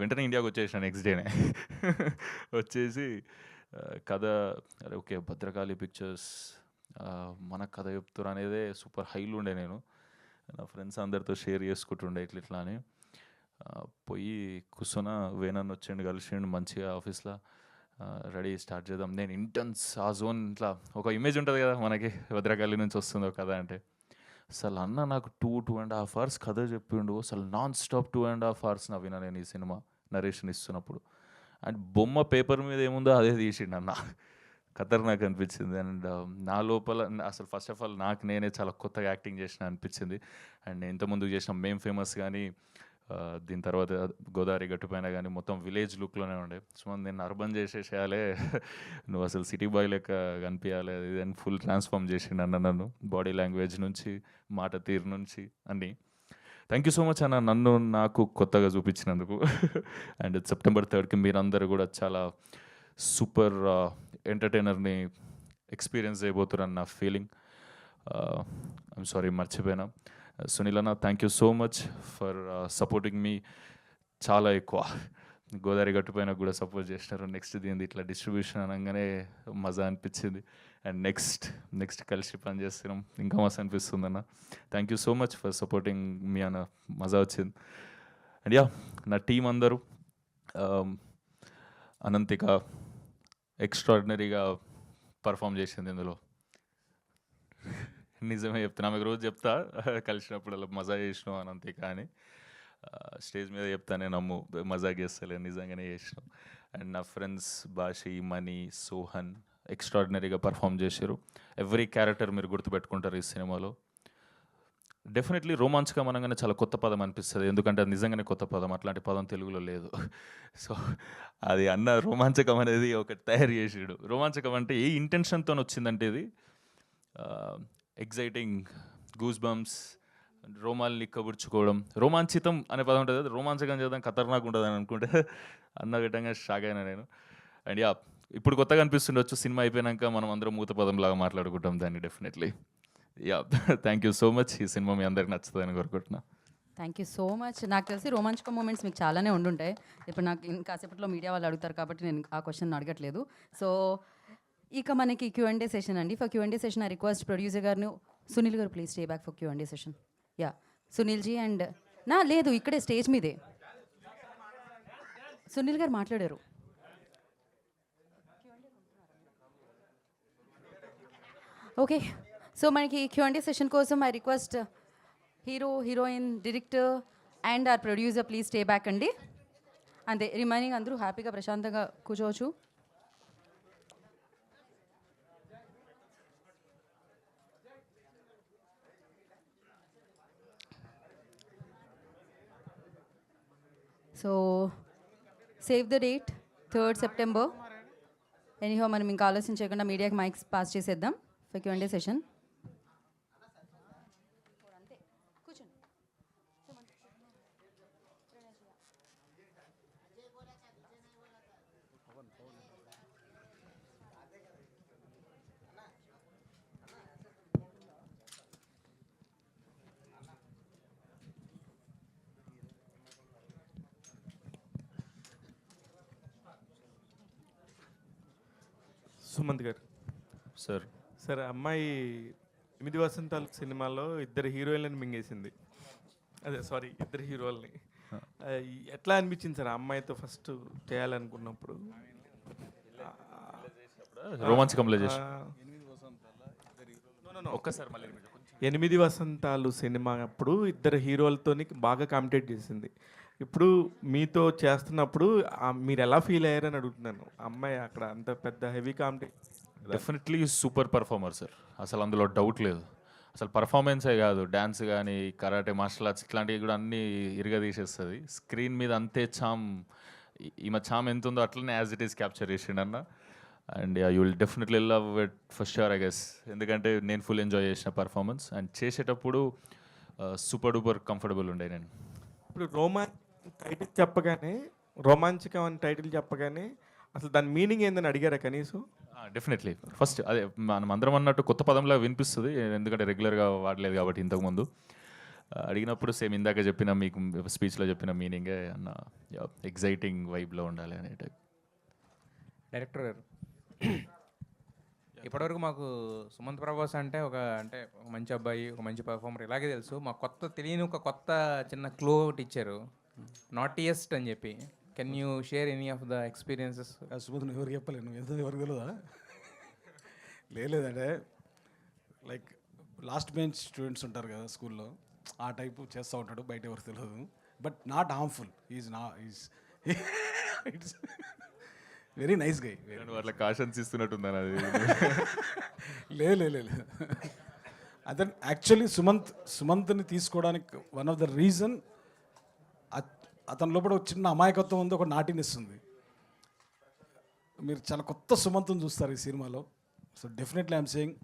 వెంటనే ఇండియాకి వచ్చేసిన నెక్స్ట్ డేనే వచ్చేసి కథ అరే ఓకే భద్రకాళి పిక్చర్స్ మన కథ చెప్తారు అనేదే సూపర్ హైలు ఉండే. నేను నా ఫ్రెండ్స్ అందరితో షేర్ చేసుకుంటుండే ఇట్లా అని. పోయి కూర్చొని వేనన్ను వచ్చిండు, కలిసిండు మంచిగా ఆఫీస్లో. రెడీ స్టార్ట్ చేద్దాం. నేను ఇంటెన్స్ ఆ జోన్ ఇట్లా ఒక ఇమేజ్ ఉంటుంది కదా మనకి, భద్రకాళి నుంచి వస్తుందో కథ అంటే. అసలు అన్న నాకు 2.5 hours కథ చెప్పిండు. అసలు నాన్ స్టాప్ 2.5 hours నవ్వినా నేను ఈ సినిమా నరేషన్ ఇస్తున్నప్పుడు. అండ్ బొమ్మ పేపర్ మీద ఏముందో అదే తీసిండు అన్న. ఖతర్నాక్ అనిపించింది. అండ్ నా లోపల అసలు ఫస్ట్ ఆఫ్ ఆల్ నాకు నేనే చాలా కొత్తగా యాక్టింగ్ చేసిన అనిపించింది. అండ్ ఇంతకుముందు చేసిన మేం ఫేమస్ కానీ దీని తర్వాత గోదావరి గట్టుపైన కానీ మొత్తం విలేజ్ లుక్లోనే ఉండే. సో నేను అర్బన్ చేసేసేయాలి, నువ్వు అసలు సిటీ బాయ్ లెక్క కనిపించాలి అది ఇది అని ఫుల్ ట్రాన్స్ఫార్మ్ చేసిండు అన్న నన్ను, బాడీ లాంగ్వేజ్ నుంచి మాట తీరు నుంచి అన్నీ. థ్యాంక్ యూ సో మచ్ అన్న నన్ను నాకు కొత్తగా చూపించినందుకు. అండ్ September 3rd మీరందరూ కూడా చాలా సూపర్ ఎంటర్టైనర్ని ఎక్స్పీరియన్స్ చేయబోతున్నారు నా ఫీలింగ్. ఐమ్ సారీ మర్చిపోయినా. సునీల్ అన్న thank you so much for supporting me. చాలా ఎక్కువ గోదావరి గట్టుపైన కూడా సపోర్ట్ చేసినారు. నెక్స్ట్ దీనిది ఇట్లా డిస్ట్రిబ్యూషన్ అనగానే మజా అనిపించింది. అండ్ నెక్స్ట్ కలిసి పని చేస్తున్నాం, ఇంకా మస్తు అనిపిస్తుంది అన్న. Thank you so much for supporting me అన్న, మజా వచ్చింది. అండ్ యా, నా టీం అందరూ అనంతిక ఎక్స్ట్రాడినరీగా పర్ఫామ్ చేసింది ఇందులో. నిజమే చెప్తున్నా, ఆమెకు రోజు చెప్తా కలిసినప్పుడల్లా మజా చేసినావు అని, అంతే. కానీ స్టేజ్ మీద చెప్తానే నమ్ము, మజాక్ చేస్తలే, నిజంగానే చేసినాం. అండ్ నా ఫ్రెండ్స్ బాషి, మనీ, సోహన్ ఎక్స్ట్రాడినరీగా పర్ఫామ్ చేశారు. ఎవ్రీ క్యారెక్టర్ మీరు గుర్తుపెట్టుకుంటారు ఈ సినిమాలో. డెఫినెట్లీ రోమాంచకం అనగానే చాలా కొత్త పదం అనిపిస్తుంది, ఎందుకంటే అది నిజంగానే కొత్త పదం, అట్లాంటి పదం తెలుగులో లేదు. సో అది అన్న రోమాంచకం అనేది ఒకటి తయారు చేసాడు. రోమాంచకం అంటే ఏ ఇంటెన్షన్తో వచ్చిందంటే ఇది ఎగ్జైటింగ్, గూస్ బంప్స్, రోమాల్ని కబుర్చుకోవడం. రోమాంచితం అనే పదం ఉంటుంది, అది రోమాంచకం చేద్దాం ఖతర్నాక్ ఉంటుంది అని అనుకుంటే అన్న విధంగా షాక్ అయినా నేను. అండ్ యా, ఇప్పుడు కొత్తగా అనిపిస్తుండొచ్చు, సినిమా అయిపోయినాక మనం అందరం మూత పదంలాగా మాట్లాడుకుంటాం దాన్ని. Definitely yeah, thank you so much. ఈ సినిమా మీ అందరికి నచ్చుతుందని కోరుకుంటున్నా. Thank you so much. నాకు తెలిసి రోమాంచకం మూమెంట్స్ మీకు చాలానే ఉండుంటాయి. ఇప్పుడు నాకు ఇంకాసేపట్లో మీడియా వాళ్ళు అడుగుతారు కాబట్టి నేను ఆ క్వశ్చన్ అడగట్లేదు. సో ఇక మనకి Q&A సెషన్ అండి. For Q&A session I request producer గారిని, సునీల్ గారు please stay back for Q&A session. Yeah, Sunil ji. And లేదు, ఇక్కడే స్టేజ్ మీదే సునీల్ గారు మాట్లాడారు. ఓకే, సో మనకి Q&A సెషన్ కోసం I request hero, heroine, director and or producer please stay back అండి. అంతే, రిమైనింగ్ అందరూ హ్యాపీగా ప్రశాంతంగా కూర్చోవచ్చు. So save the date 3rd September. Anyhow మనం ఇంకా ఆలోచన చేయకుండా మీడియాకి మైక్స్ పాస్ చేసేద్దాం ఫర్ Q&A సెషన్. సుమంత్ గారు సార్, సార్, అమ్మాయి 8 వసంతాలు సినిమాలో ఇద్దరు హీరోయిన్లను మింగేసింది. అదే సారీ, ఇద్దరు హీరోల్ని. ఎట్లా అనిపించింది సార్ అమ్మాయితో ఫస్ట్ చేయాలనుకున్నప్పుడు? రోమాంచకంలో చేసి ఒక్కసారి మళ్ళీ 8 వసంతాలు సినిమా అప్పుడు ఇద్దరు హీరోలతోని బాగా కాంపిటేట్ చేసింది. ఇప్పుడు మీతో చేస్తున్నప్పుడు మీరు ఎలా ఫీల్ అయ్యారని అడుగుతున్నాను. అమ్మాయి అక్కడ అంత పెద్ద heavy competition. Definitely super performer sir, అసలు అందులో డౌట్ లేదు. అసలు పర్ఫార్మెన్సే కాదు, డ్యాన్స్ కానీ, కరాటే, మార్షల్ ఆర్ట్స్ ఇట్లాంటివి కూడా అన్నీ ఇరగదీసేస్తుంది. స్క్రీన్ మీద అంతే చామ్, ఈమె చామ్ ఎంత ఉందో అట్లనే యాజ్ ఇట్ ఈస్ క్యాప్చర్ చేసిండన్న. And you will definitely love it for sure I guess, ఎందుకంటే నేను ఫుల్ ఎంజాయ్ చేసిన పర్ఫార్మెన్స్. అండ్ చేసేటప్పుడు సూపర్ డూపర్ కంఫర్టబుల్ ఉండే నేను. ఇప్పుడు టైటిల్ చెప్పగానే, రోమాంచకం అని టైటిల్ చెప్పగానే అసలు దాని మీనింగ్ ఏందని అడిగారా కనీసం? డెఫినెట్లీ ఫస్ట్ అదే మనం అందరం అన్నట్టు కొత్త పదంలా వినిపిస్తుంది, ఎందుకంటే రెగ్యులర్గా వాడలేదు కాబట్టి ఇంతకుముందు. అడిగినప్పుడు సేమ్ ఇందాక చెప్పిన, మీకు స్పీచ్లో చెప్పిన మీనింగే అన్న, ఎగ్జైటింగ్ వైబ్లో ఉండాలి అనే టైప్. డైరెక్టర్ గారు, ఇప్పటివరకు మాకు సుమంత్ ప్రభాస్ అంటే ఒక మంచి అబ్బాయి, ఒక మంచి పర్ఫార్మర్ ఇలాగే తెలుసు. మాకు తెలియని ఒక కొత్త చిన్న క్లూ ఒకటి ఇచ్చారు, నాటియెస్ట్ అని చెప్పి. Can you share any of the experiences? Sumanth ఎవరికి చెప్పలేను, ఎంత ఎవరికి తెలియదా? లేదంటే లైక్ లాస్ట్ బెంచ్ స్టూడెంట్స్ ఉంటారు కదా స్కూల్లో, ఆ టైపు చేస్తూ ఉంటాడు, బయట ఎవరికి తెలియదు. But not harmful, is it's very nice guy. అట్లా కాషన్స్ ఇస్తున్నట్టుందని అది లేదు. అదే యాక్చువల్లీ సుమంత్ని తీసుకోవడానికి వన్ ఆఫ్ ద రీజన్, అతని లోపల ఒక చిన్న అమాయకత్వం ఉంది, ఒక నాటినెస్ ఉంది. మీరు చాలా కొత్త సుమంత్ని చూస్తారు ఈ సినిమాలో. So definitely I'm saying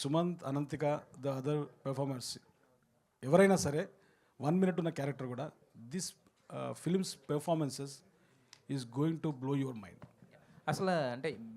Sumanth, Ananthika, the other performers ఎవరైనా సరే 1 minute ఉన్న క్యారెక్టర్ కూడా, this films performances is going to blow your mind. అసలు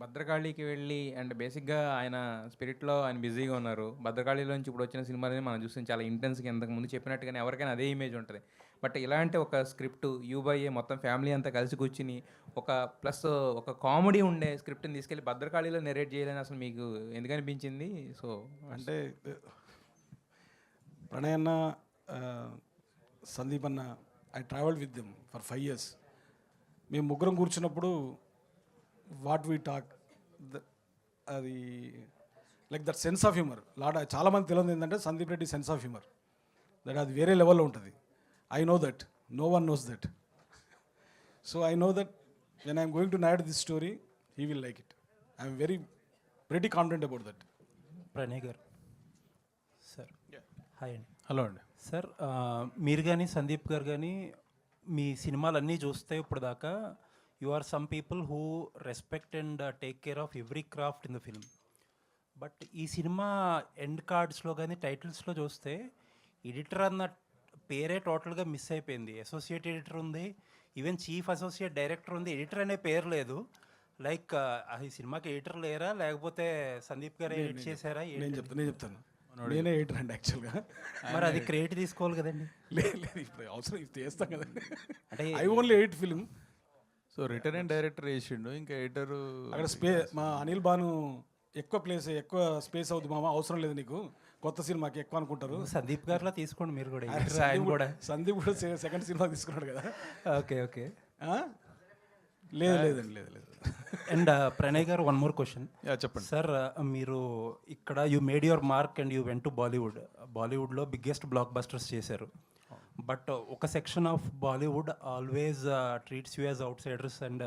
భద్రకాళికి వెళ్ళి బేసిక్గా ఆయన స్పిరిట్లో ఆయన బిజీగా ఉన్నారు. భద్రకాళిలోంచి ఇప్పుడు వచ్చిన సినిమాలని మనం చూస్తే చాలా ఇంటెన్స్గా, ఇంతకుముందు చెప్పినట్టుగానే ఎవరికైనా అదే ఇమేజ్ ఉంటుంది. బట్ ఇలాంటి ఒక స్క్రిప్ట్ యూబైఏ మొత్తం ఫ్యామిలీ అంతా కలిసి కూర్చుని ఒక కామెడీ ఉండే స్క్రిప్ట్ని తీసుకెళ్ళి భద్రకాళిలో నెరేట్ చేయాలని అసలు మీకు ఎందుకు అనిపించింది? సో అంటే ప్రణయ్ అన్న, సందీప్ అన్న, I travelled with them for 5 years. మేము ముగ్గురం కూర్చున్నప్పుడు వాట్ వీ టాక్, అది like that sense of humour చాలామంది తెలియదు ఏంటంటే Sandeep Reddy sense of humour that అది వేరే లెవెల్లో ఉంటుంది. I know that, no one knows that. So I know that when I'm going to narrate this story he will like it. I'm very confident about that. Pranay గారు sir, hi అండి. Hello అండి. Sir, మీరు కానీ సందీప్ గారు కానీ మీ సినిమాలన్నీ చూస్తే ఇప్పుడు దాకా you are some people who respect and take care of every craft in the film. But ఈ సినిమా ఎండ్ కార్డ్స్లో కానీ టైటిల్స్లో చూస్తే ఎడిటర్ అన్న పేరే టోటల్గా మిస్ అయిపోయింది. అసోసియేట్ ఎడిటర్ ఉంది, ఈవెన్ చీఫ్ అసోసియేట్ డైరెక్టర్ ఉంది, ఎడిటర్ అనే పేరు లేదు. లైక్ ఈ సినిమాకి ఎడిటర్ లేరా, లేకపోతే సందీప్ గారు ఎడిట్ చేశారా? నేను చెప్తాను నేనే ఎడిటర్ అండి యాక్చువల్గా. మరి అది క్రెడిట్ తీసుకోవాలి కదండి. లేదు ఇప్పుడు అవసరం చేస్తాం కదండి. అంటే I only edit film. So return and director వేసిండు, ఇంకా ఎడిటర్ అక్కడ మా అనిల్ బాను ఎక్కువ స్పేస్ అవుతుంది మామ, అవసరం లేదు నీకు, కొత్త సినిమాకి ఎక్కువ అనుకుంటారు. సందీప్ గారిలో తీసుకోండి మీరు కూడా. సందీప్ కూడా సెకండ్ సినిమా తీసుకున్నాడు కదా. Okay okay. లేదండి. And Pranay garu, one more question. చెప్పండి సార్. మీరు ఇక్కడ you made your mark and you went to బాలీవుడ్లో బిగ్గెస్ట్ బ్లాక్ బస్టర్స్ చేశారు. బట్ ఒక section of Bollywood always treats you as outsiders and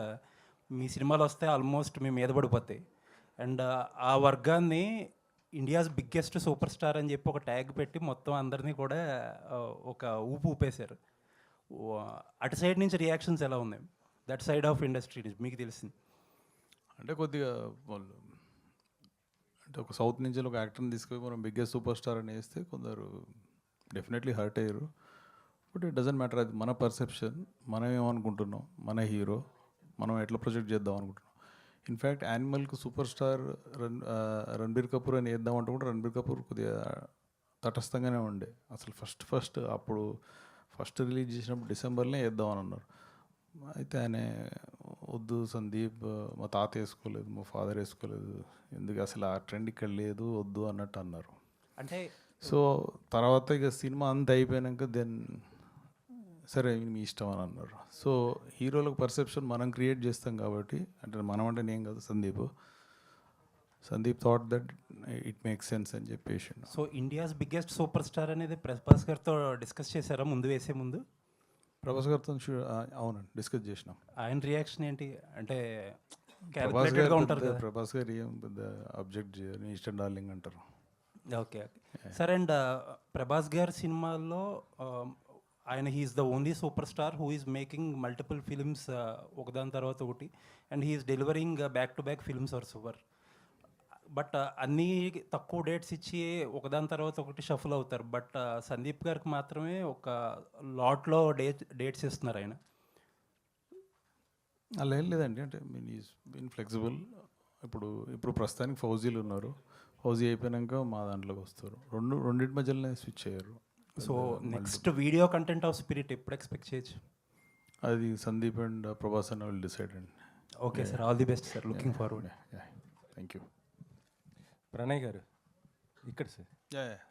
మీ సినిమాలు వస్తే ఆల్మోస్ట్ మీ మీద పడిపోతాయి. అండ్ ఆ వర్గాన్ని ఇండియాస్ బిగ్గెస్ట్ సూపర్ స్టార్ అని చెప్పి ఒక ట్యాగ్ పెట్టి మొత్తం అందరినీ కూడా ఒక ఊపేశారు. అటు సైడ్ నుంచి రియాక్షన్స్ ఎలా ఉన్నాయి? దట్ సైడ్ ఆఫ్ ఇండస్ట్రీ నుంచి మీకు తెలిసింది. అంటే కొద్దిగా వాళ్ళు అంటే ఒక సౌత్ నుంచి ఒక యాక్టర్ని తీసుకొని మనం బిగ్గెస్ట్ సూపర్ స్టార్ అని వేస్తే కొందరు డెఫినెట్లీ హర్ట్ అయ్యారు. బట్ ఇట్ డజంట్ మ్యాటర్, అది మన పర్సెప్షన్, మనం ఏమనుకుంటున్నాం, మన హీరో, మనం ఎట్లా ప్రొజెక్ట్ చేద్దాం అనుకుంటున్నాం. ఇన్ఫ్యాక్ట్ యానిమల్కి సూపర్ స్టార్ రణబీర్ కపూర్ అని వేద్దామంటే కూడా రణబీర్ కపూర్ కొద్దిగా తటస్థంగానే ఉండే. అసలు అప్పుడు ఫస్ట్ రిలీజ్ చేసినప్పుడు డిసెంబర్లో వేద్దామని అన్నారు. అయితే ఆయన వద్దు సందీప్, మా తాత వేసుకోలేదు, మా ఫాదర్ వేసుకోలేదు, ఎందుకు అసలు ఆ ట్రెండ్ ఇక్కడ లేదు, వద్దు అన్నట్టు అన్నారు. అంటే సో తర్వాత ఇక సినిమా అంతా అయిపోయాక దెన్ సరే మీ ఇష్టం అని అన్నారు. సో హీరోలకు పర్సెప్షన్ మనం క్రియేట్ చేస్తాం కాబట్టి, అంటే మనం అంటే నేను కాదు, Sandeep thought that it makes sense అని చెప్పేసి. So India's biggest super star అనేది ప్రభాస్ గారితో డిస్కస్ చేశారా వేసే ముందు? ప్రభాస్ గారితో అవునండి డిస్కస్ చేసినాం. ఆయన రియాక్షన్ ఏంటి? అంటే ప్రభాస్ గారు ఏం పెద్ద అబ్జెక్ట్ చేయరు, ఈస్టర్న్ డార్లింగ్ అంటారు. ఓకే సరే. అండ్ ప్రభాస్ గారి సినిమాల్లో ఆయన he's the only super star who is making multiple films ఒకదాని తర్వాత ఒకటి, and he's delivering back to back films or super. But అన్నీ తక్కువ డేట్స్ ఇచ్చి ఒకదాని తర్వాత ఒకటి షఫుల్ అవుతారు. బట్ సందీప్ గారికి మాత్రమే ఒక లాట్లో డేట్స్ ఇస్తున్నారు ఆయన. అలా ఏం లేదండి, అంటే మీన్ ఈజ్ బీన్ ఫ్లెక్సిబుల్. ఇప్పుడు ప్రస్తుతానికి ఫౌజీలు ఉన్నారు, ఫౌజీ అయిపోయాక మా దాంట్లోకి వస్తారు. రెండింటి మధ్యలోనే స్విచ్ అయ్యారు. So next video content of spirit ఎప్పుడు ఎక్స్పెక్ట్ చేయొచ్చు? అది సందీప్ అండ్ ప్రభాస్ అన్న విల్ డిసైడ్ అండి. Okay sir, all the best sir, looking forward. Thank you. Pranay గారు ఇక్కడ సార్.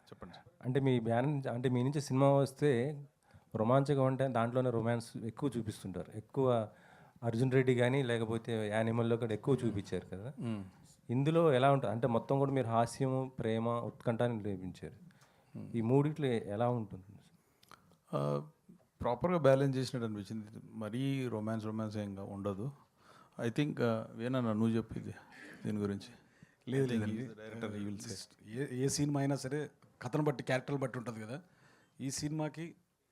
చెప్పండి. అంటే మీ నుంచి సినిమా వస్తే రొమాంచగా ఉంటే దాంట్లోనే రొమాన్స్ ఎక్కువ చూపిస్తుంటారు. ఎక్కువ అర్జున్ రెడ్డి కానీ లేకపోతే యానిమల్లో కూడా ఎక్కువ చూపించారు కదా. ఇందులో ఎలా ఉంటుంది అంటే మొత్తం కూడా మీరు హాస్యము, ప్రేమ, ఉత్కంఠాన్ని లేపించారు. ఈ మూడిట్లో ఎలా ఉంటుంది? ప్రాపర్గా బ్యాలెన్స్ చేసినట్టు అనిపించింది. మరీ రొమాన్స్ ఏం ఉండదు. ఐ థింక్ వేనన్నా నువ్వు చెప్పింది దీని గురించి. లేదు డైరెక్టర్ ఏ సినిమా అయినా సరే కథను బట్టి, క్యారెక్టర్లు బట్టి ఉంటుంది కదా. ఈ సినిమాకి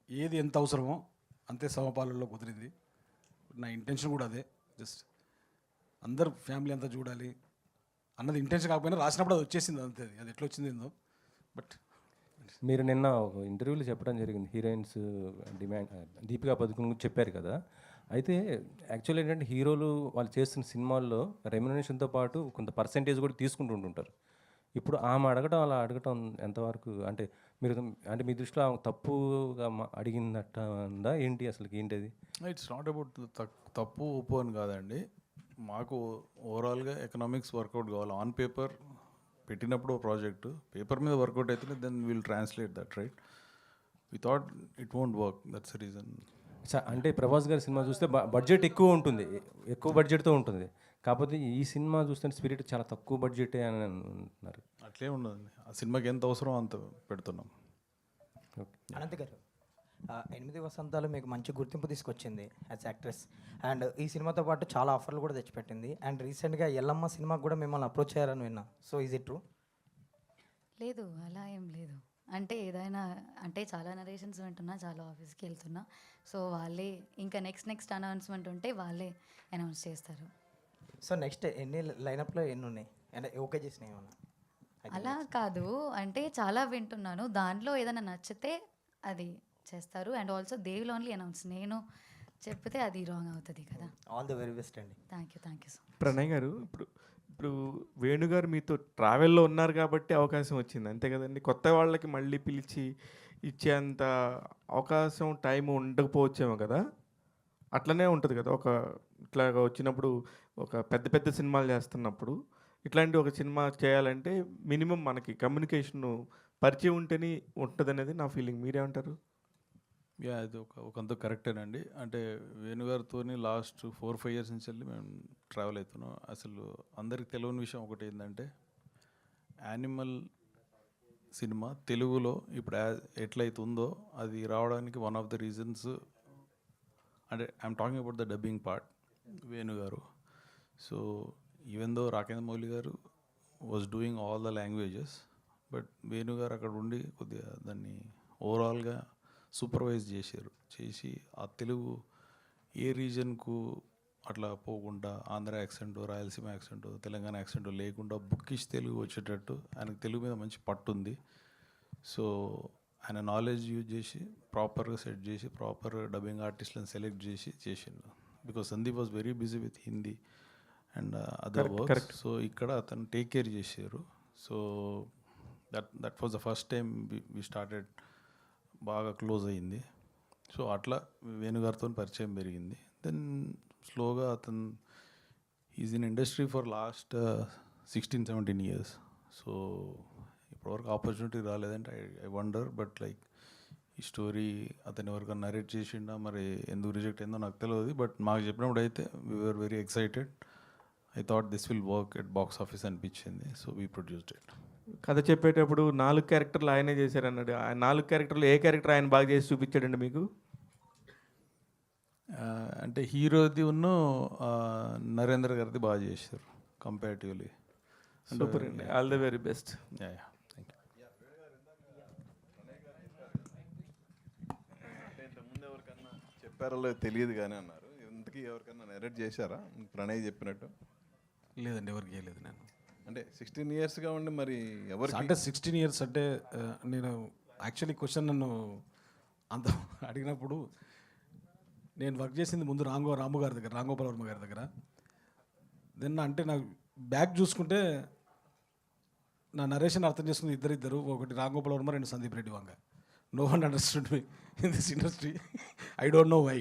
ఏది ఎంత అవసరమో అంతే సమపాలనలో కుదిరింది. నా ఇంటెన్షన్ కూడా అదే. జస్ట్ అందరు ఫ్యామిలీ అంతా చూడాలి అన్నది ఇంటెన్షన్ కాకపోయినా రాసినప్పుడు అది వచ్చేసింది అంతే. అది ఎట్లా వచ్చింది ఏందో. బట్ మీరు నిన్న ఒక ఇంటర్వ్యూలో చెప్పడం జరిగింది, హీరోయిన్స్ డిమాండ్ దీపికా పదుకుని గురించి చెప్పారు కదా. అయితే యాక్చువల్ ఏంటంటే హీరోలు వాళ్ళు చేస్తున్న సినిమాల్లో రెమ్యునరేషన్తో పాటు కొంత పర్సెంటేజ్ కూడా తీసుకుంటుంటారు. ఇప్పుడు ఆమె అలా అడగటం ఎంతవరకు అంటే మీ దృష్టిలో ఆమె తప్పుగా అడిగినట్ట ఉందా ఏంటి? అసలు ఏంటి అది? ఇట్స్ నాట్ అబౌట్ తప్పు ఒప్పు అని కాదండి. మాకు ఓవరాల్గా ఎకనామిక్స్ వర్కౌట్ కావాలి. ఆన్ పేపర్ పెట్టినప్పుడు ప్రాజెక్టు పేపర్ మీద వర్కౌట్ అయితే then will translate that, right? We thought it won't work, that's the reason. అంటే ప్రభాస్ గారి సినిమా చూస్తే బడ్జెట్ ఎక్కువ ఉంటుంది, ఎక్కువ బడ్జెట్తో ఉంటుంది. కాకపోతే ఈ సినిమా చూస్తుంటే స్పిరిట్ చాలా తక్కువ బడ్జెటే అని అంటున్నారు. అట్లే ఉండదండి, ఆ సినిమాకి ఎంత అవసరం అంత పెడుతున్నాం. అనంత్ గారు, 8 వసంతాలు మీకు మంచి గుర్తింపు తీసుకొచ్చింది యాజ్ యాక్ట్రెస్, అండ్ ఈ సినిమాతో పాటు చాలా ఆఫర్లు కూడా తెచ్చిపెట్టింది. అండ్ రీసెంట్గా ఎల్లమ్మ సినిమాకి కూడా మిమ్మల్ని అప్రోచ్ అయ్యారని విన్నా. So is it true? లేదు, అలా ఏం లేదు. అంటే ఏదైనా అంటే చాలా నరేషన్స్ వింటున్నా, చాలా ఆఫీస్కి వెళ్తున్నా. సో వాళ్ళే ఇంకా నెక్స్ట్ అనౌన్స్మెంట్ ఉంటే వాళ్ళే అనౌన్స్ చేస్తారు. సో నెక్స్ట్ ఎన్ని లైనప్లో ఎన్ని ఉన్నాయి అంటే ఓకే చేసినాయి ఏమన్నా? అలా కాదు, అంటే చాలా వింటున్నాను, దాంట్లో ఏదైనా నచ్చితే అది చేస్తారు. And also they will only announce. నేను చెప్తే అది రాంగ్ అవుతుంది కదా. ఆల్ ది వెరీ బెస్ట్ అండి. Thank you so much. Pranay గారు, ఇప్పుడు వేణుగారు మీతో ట్రావెల్లో ఉన్నారు కాబట్టి అవకాశం వచ్చింది, అంతే కదండి. కొత్త వాళ్ళకి మళ్ళీ పిలిచి ఇచ్చేంత అవకాశం టైం ఉండకపోవచ్చేమో కదా. అట్లనే ఉంటుంది కదా, ఒక ఇట్లాగా వచ్చినప్పుడు ఒక పెద్ద సినిమాలు చేస్తున్నప్పుడు ఇట్లాంటి ఒక సినిమా చేయాలంటే మినిమం మనకి కమ్యూనికేషన్ పరిచయం ఉంటేనే ఉంటుంది అనేది నా ఫీలింగ్. మీరేమంటారు? యా, అది ఒకంత కరెక్టేనండి. అంటే వేణుగారితో లాస్ట్ 4-5 ఇయర్స్ నుంచి వెళ్ళి మేము ట్రావెల్ అవుతున్నాం. అసలు అందరికి తెలియని విషయం ఒకటి ఏంటంటే, యానిమల్ సినిమా తెలుగులో ఇప్పుడు ఎట్లయితుందో అది రావడానికి వన్ ఆఫ్ ద రీజన్స్, అంటే I'm talking about the dubbing part, వేణుగారు. సో ఈవెన్ దో రాకేంద్ర మౌలి గారు was doing all the languages, but వేణుగారు అక్కడ ఉండి కొద్దిగా దాన్ని ఓవరాల్గా సూపర్వైజ్ చేసి ఆ తెలుగు ఏ రీజన్కు అట్లా పోకుండా Andhra accent, Rayalaseema accent, Telangana accent లేకుండా బుక్కిష్ తెలుగు వచ్చేటట్టు ఆయనకు తెలుగు మీద మంచి పట్టు ఉంది. సో ఆయన నాలెడ్జ్ యూజ్ చేసి ప్రాపర్గా సెట్ చేసి ప్రాపర్ డబ్బింగ్ ఆర్టిస్ట్లను సెలెక్ట్ చేసిండు. Because Sandeep was very busy with Hindi and other work. So ఇక్కడ అతను టేక్ కేర్ చేశారు. So that was the first time we started, బాగా క్లోజ్ అయ్యింది. సో అట్లా వేణుగారితో పరిచయం పెరిగింది. దెన్ స్లోగా అతను is in industry for last 16-17 years. So ఇప్పటివరకు ఆపర్చునిటీ రాలేదంటే ఐ వండర్. బట్ లైక్ ఈ స్టోరీ అతను ఎవరికైనా నరేట్ చేసిండా, మరి ఎందుకు రిజెక్ట్ అయిందో నాకు తెలియదు. బట్ మాకు చెప్పినప్పుడు అయితే we were very excited. I thought this will work at box office అనిపించింది. So we produced it. కథ చెప్పేటప్పుడు 4 క్యారెక్టర్లు ఆయనే చేశారన్నాడు. ఆ 4 క్యారెక్టర్లు ఏ క్యారెక్టర్ ఆయన బాగా చేసి చూపించాడండి మీకు? అంటే హీరోది ఉన్న నరేంద్ర గారిది బాగా చేశారు కంపారిటివ్లీ. సూపర్ అండి, all the very best. Thank you. అంటే ఇంతకుముందు ఎవరికన్నా చెప్పారో తెలియదు కానీ అన్నారు, ఇంతకీ ఎవరికన్నా నెరేట్ చేశారా ప్రణయ్ చెప్పినట్టు? లేదండి, ఎవరికి చేయలేదు నేను. అంటే 16 yearsగా ఉండి మరి ఎవరికి? అంటే 16 years అంటే నేను యాక్చువల్లీ క్వశ్చన్ నన్ను అంత అడిగినప్పుడు నేను వర్క్ చేసింది ముందు రాము గారి దగ్గర, రాంగోపాల్ వర్మ గారి దగ్గర. దెన్ అంటే నాకు బ్యాక్ చూసుకుంటే నా నరేషన్ అర్థం చేసుకుంది ఇద్దరు, ఒకటి Ramgopal Varma, 2 Sandeep Reddy Vanga. No one understood me in this industry. I don't know why.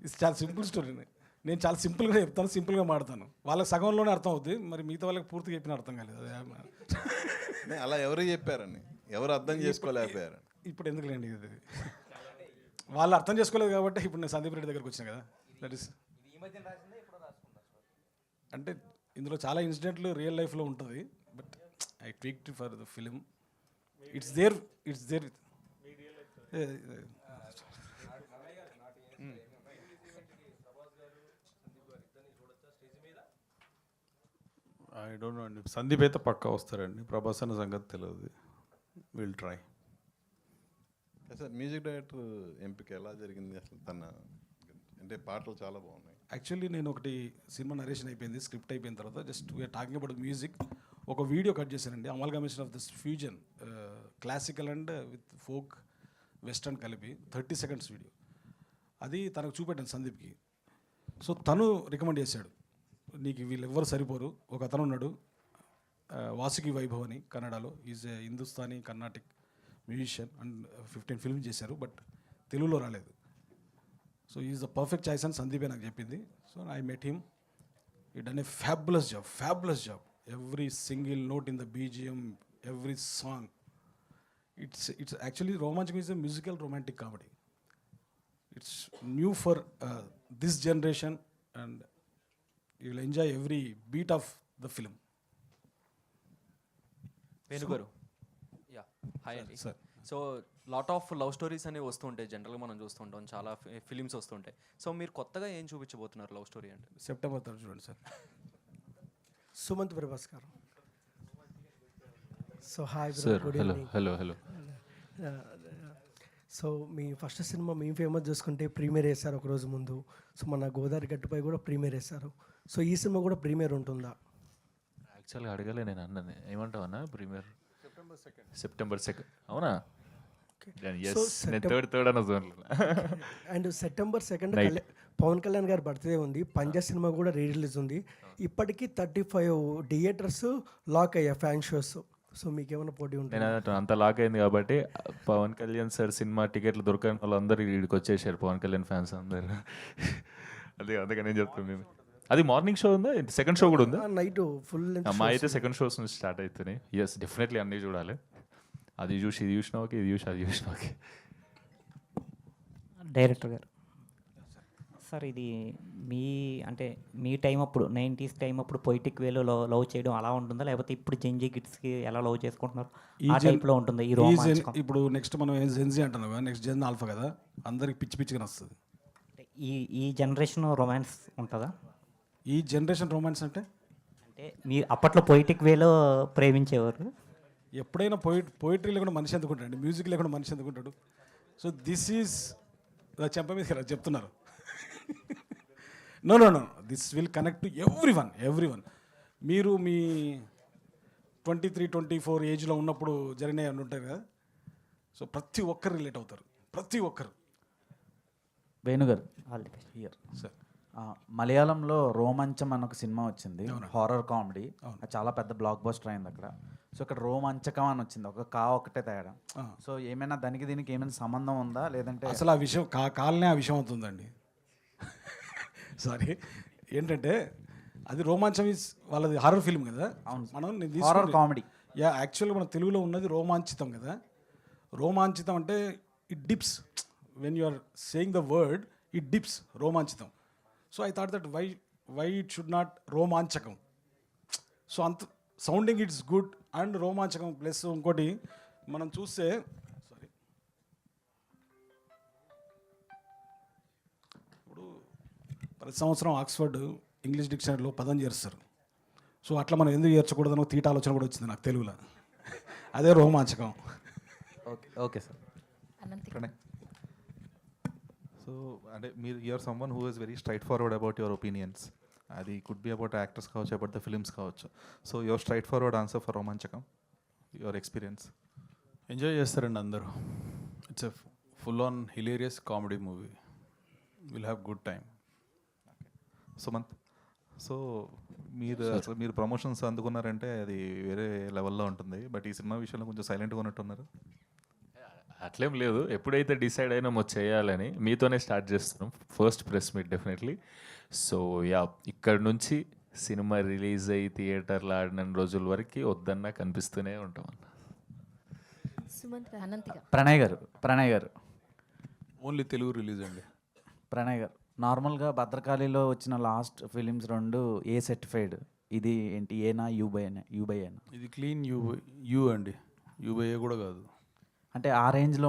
ఇది చాలా సింపుల్ స్టోరీ. నేను చాలా సింపుల్గా చెప్తాను, సింపుల్గా మాడతాను. వాళ్ళకి సగంలోనే అర్థం అవుతుంది, మరి మిగతా వాళ్ళకి పూర్తిగా చెప్పిన అర్థం కాలేదు. అలా ఎవరు చెప్పారని, ఎవరు అర్థం చేసుకోలేకపోయారు? ఇప్పుడు ఎందుకులేండి, ఇది వాళ్ళు అర్థం చేసుకోలేదు కాబట్టి ఇప్పుడు నేను సందీప్ రెడ్డి దగ్గరకు వచ్చిన కదా. దట్ ఈస్ అంటే ఇందులో చాలా ఇన్సిడెంట్లు రియల్ లైఫ్లో ఉంటుంది. But I tweaked for the film. It's there. I don't know అండి. సందీప్ అయితే పక్కా వస్తారండి, ప్రభాస్ అన్న సంగతి తెలియదు. Will try. Sir music director ఎంపిక ఎలా జరిగింది అసలు? తన అంటే పాటలు చాలా బాగున్నాయి. యాక్చువల్లీ నేను ఒకటి సినిమా నరేషన్ అయిపోయింది, స్క్రిప్ట్ అయిపోయిన తర్వాత just we're talking about music. ఒక వీడియో కట్ చేశానండి, amalgamation of this fusion classical and with folk western కలిపి 30 seconds వీడియో. అది తనకు చూపెట్టాను సందీప్కి. సో తను రికమెండ్ చేశాడు, నీకు వీళ్ళెవ్వరు సరిపోరు, ఒక అతను ఉన్నాడు వాసుకి వైభవ్ అని, కన్నడలో. Is a Hindustani Carnatic musician and 15 films చేశారు, బట్ తెలుగులో రాలేదు. So is the perfect choice అని సందీపే నాకు చెప్పింది. So I met him. He done a fabulous job. Every single note in the BGM, every song. It's actually Romanchakam is a musical romantic comedy. It's new for this generation and you will enjoy every beat of the film. వేణుగారు, yeah hi అండి. Sir, so lot of love stories అనేవి వస్తుంటాయి, జనరల్గా మనం చూస్తుంటాం, చాలా films వస్తుంటాయి. So మీరు కొత్తగా ఏం చూపించబోతున్నారు లవ్ స్టోరీ అంటే? సెప్టెంబర్ 3 చూడండి sir. Sumanth Prabhaskar. So hi sir, good hello evening. Hello hello. So మీ ఫస్ట్ సినిమా మేము ఫేమస్ చూసుకుంటే ప్రీమియర్ వేశారు ఒకరోజు ముందు. సో మన గోదావరి గట్టుపై కూడా ప్రీమియర్ వేశారు. సో ఈ సినిమా కూడా ప్రీమియర్ ఉంటుందా? యాక్చువల్గా అడగలే నేను అన్నని, ఏమంటావు అన్న ప్రీమియర్ సెప్టెంబర్ 2. అవునా? నేను థర్డ్ అన్న జోన్లో. అండ్ సెప్టెంబర్ 2 పవన్ కళ్యాణ్ గారి బర్త్డే ఉంది. పంజా సినిమా కూడా రిలీజ్ ఉంది. ఇప్పటికీ 35 థియేటర్స్ లాక్ అయ్యాయి ఫ్యాన్ షోస్. సో మీకు ఏమైనా పోటీ ఉంటుంది? నేను అంత లాక్ అయింది కాబట్టి పవన్ కళ్యాణ్ సార్ సినిమా టికెట్లు దొరకని వాళ్ళందరూ ఇక్కడికి వచ్చేసారు, పవన్ కళ్యాణ్ ఫ్యాన్స్ అందరు. అదే అందుకని నేను చెప్తున్నాను. అది మార్నింగ్ షో ఉందా, సెకండ్ షో కూడా ఉందా? నైట్ ఫుల్ మా అయితే సెకండ్ షోస్ నుంచి స్టార్ట్ అవుతున్నాయి. ఎస్, డెఫినెట్లీ అన్నీ చూడాలి. అది చూసి ఇది చూసినా ఓకే, ఇది చూసి అది చూసినా ఓకే. డైరెక్టర్ గారు, సార్ ఇది మీ టైం అప్పుడు 90s టైం అప్పుడు పొయిటిక్ వేలో లవ్ చేయడం అలా ఉంటుందా, లేకపోతే ఇప్పుడు జెన్జీ కిడ్స్కి ఎలా లవ్ చేసుకుంటున్నారు ఆ టైప్లో ఉంటుందా ఈ రోమాంచకం? ఇప్పుడు నెక్స్ట్ మనం జెన్జీ అంటున్నాం కదా, నెక్స్ట్ జెన్ ఆల్ఫా కదా, అందరికి పిచ్చి పిచ్చిగా వస్తుంది. ఈ జనరేషన్ రొమాన్స్ ఉంటుందా? ఈ జనరేషన్ రొమాన్స్ అంటే మీ అప్పట్లో పొయిటిక్ వేలో ప్రేమించేవారు. ఎప్పుడైనా పోయిటరీ లేకుండా మనిషి ఎందుకుంటాడు, మ్యూజిక్ లేకుండా మనిషి ఎందుకుంటాడు? సో దిస్ ఈజ్ చెంప మీద చెప్తున్నారు. No, this will connect to everyone. మీరు మీ 23-24 ఏజ్లో ఉన్నప్పుడు జరిగినవి అని ఉంటాయి కదా, సో ప్రతి ఒక్కరు రిలేట్ అవుతారు, ప్రతి ఒక్కరు. వేణుగారు హియర్ సార్, మలయాళంలో రోమాంచం అని ఒక సినిమా వచ్చింది, హారర్ కామెడీ, చాలా పెద్ద బ్లాక్ బస్టర్ అయింది అక్కడ. సో ఇక్కడ రోమాంచకం అని వచ్చింది, ఒకటే తేడా. సో ఏమైనా దానికి దీనికి ఏమైనా సంబంధం ఉందా, లేదంటే అసలు ఆ విషయం కాలనే ఆ విషయం అవుతుందండి. సారీ, ఏంటంటే అది రోమాంచం ఈజ్ వాళ్ళది హారర్ ఫిల్మ్ కదా, మనం హారర్ కామెడీ. యాక్చువల్గా మన తెలుగులో ఉన్నది రోమాంచితం కదా. రోమాంచితం అంటే it dips, when you are saying the word it dips, Romanchitam. So I thought that why it should not Romanchakam. So అంత sounding it's good and Romanchakam plus ఇంకోటి మనం చూస్తే, సారీ, ఇప్పుడు ప్రతి సంవత్సరం ఆక్స్ఫర్డ్ ఇంగ్లీష్ డిక్షనరీలో పదం చేరుస్తారు. సో అట్లా మనం ఎందుకు చేర్చకూడదనో తీట ఆలోచన కూడా వచ్చింది నాకు తెలుగులో. అదే Romanchakam. Okay sir. Pranay, so అంటే మీరు you're someone who is very straightforward about your opinions. అది కుడ్ బి అబౌట్ యాక్టర్స్ కావచ్చు, అబౌట్ ద ఫిల్మ్స్ కావచ్చు. So your straightforward answer for Romanchakam, your experience. Enjoy చేస్తారండి అందరూ. It's a full on hilarious comedy movie. Will have good time. Sumanth, so మీరు promotions అందుకున్నారంటే అది వేరే లెవెల్లో ఉంటుంది. బట్ ఈ సినిమా విషయంలో కొంచెం సైలెంట్గా ఉన్నట్టున్నారు. అట్లేం లేదు, ఎప్పుడైతే డిసైడ్ అయినామో చేయాలని మీతోనే స్టార్ట్ చేస్తున్నాం. First press meet definitely. So ఇక్కడ నుంచి సినిమా రిలీజ్ అయ్యి థియేటర్లో ఆడిన రోజుల వరకు వద్దన్నా కనిపిస్తూనే ఉంటాం అన్న. ప్రణయ్ గారు ఓన్లీ తెలుగు రిలీజ్ అండి. ప్రణయ్ గారు, నార్మల్గా భద్రకాళిలో వచ్చిన లాస్ట్ ఫిలిమ్స్ 2 ఏ సర్టిఫైడ్, ఇది ఏంటి ఏనా యూబైఏనా? ఇది క్లీన్ యూ అండి, యూబైఏ కూడా కాదు. అంటే ఆ రేంజ్లో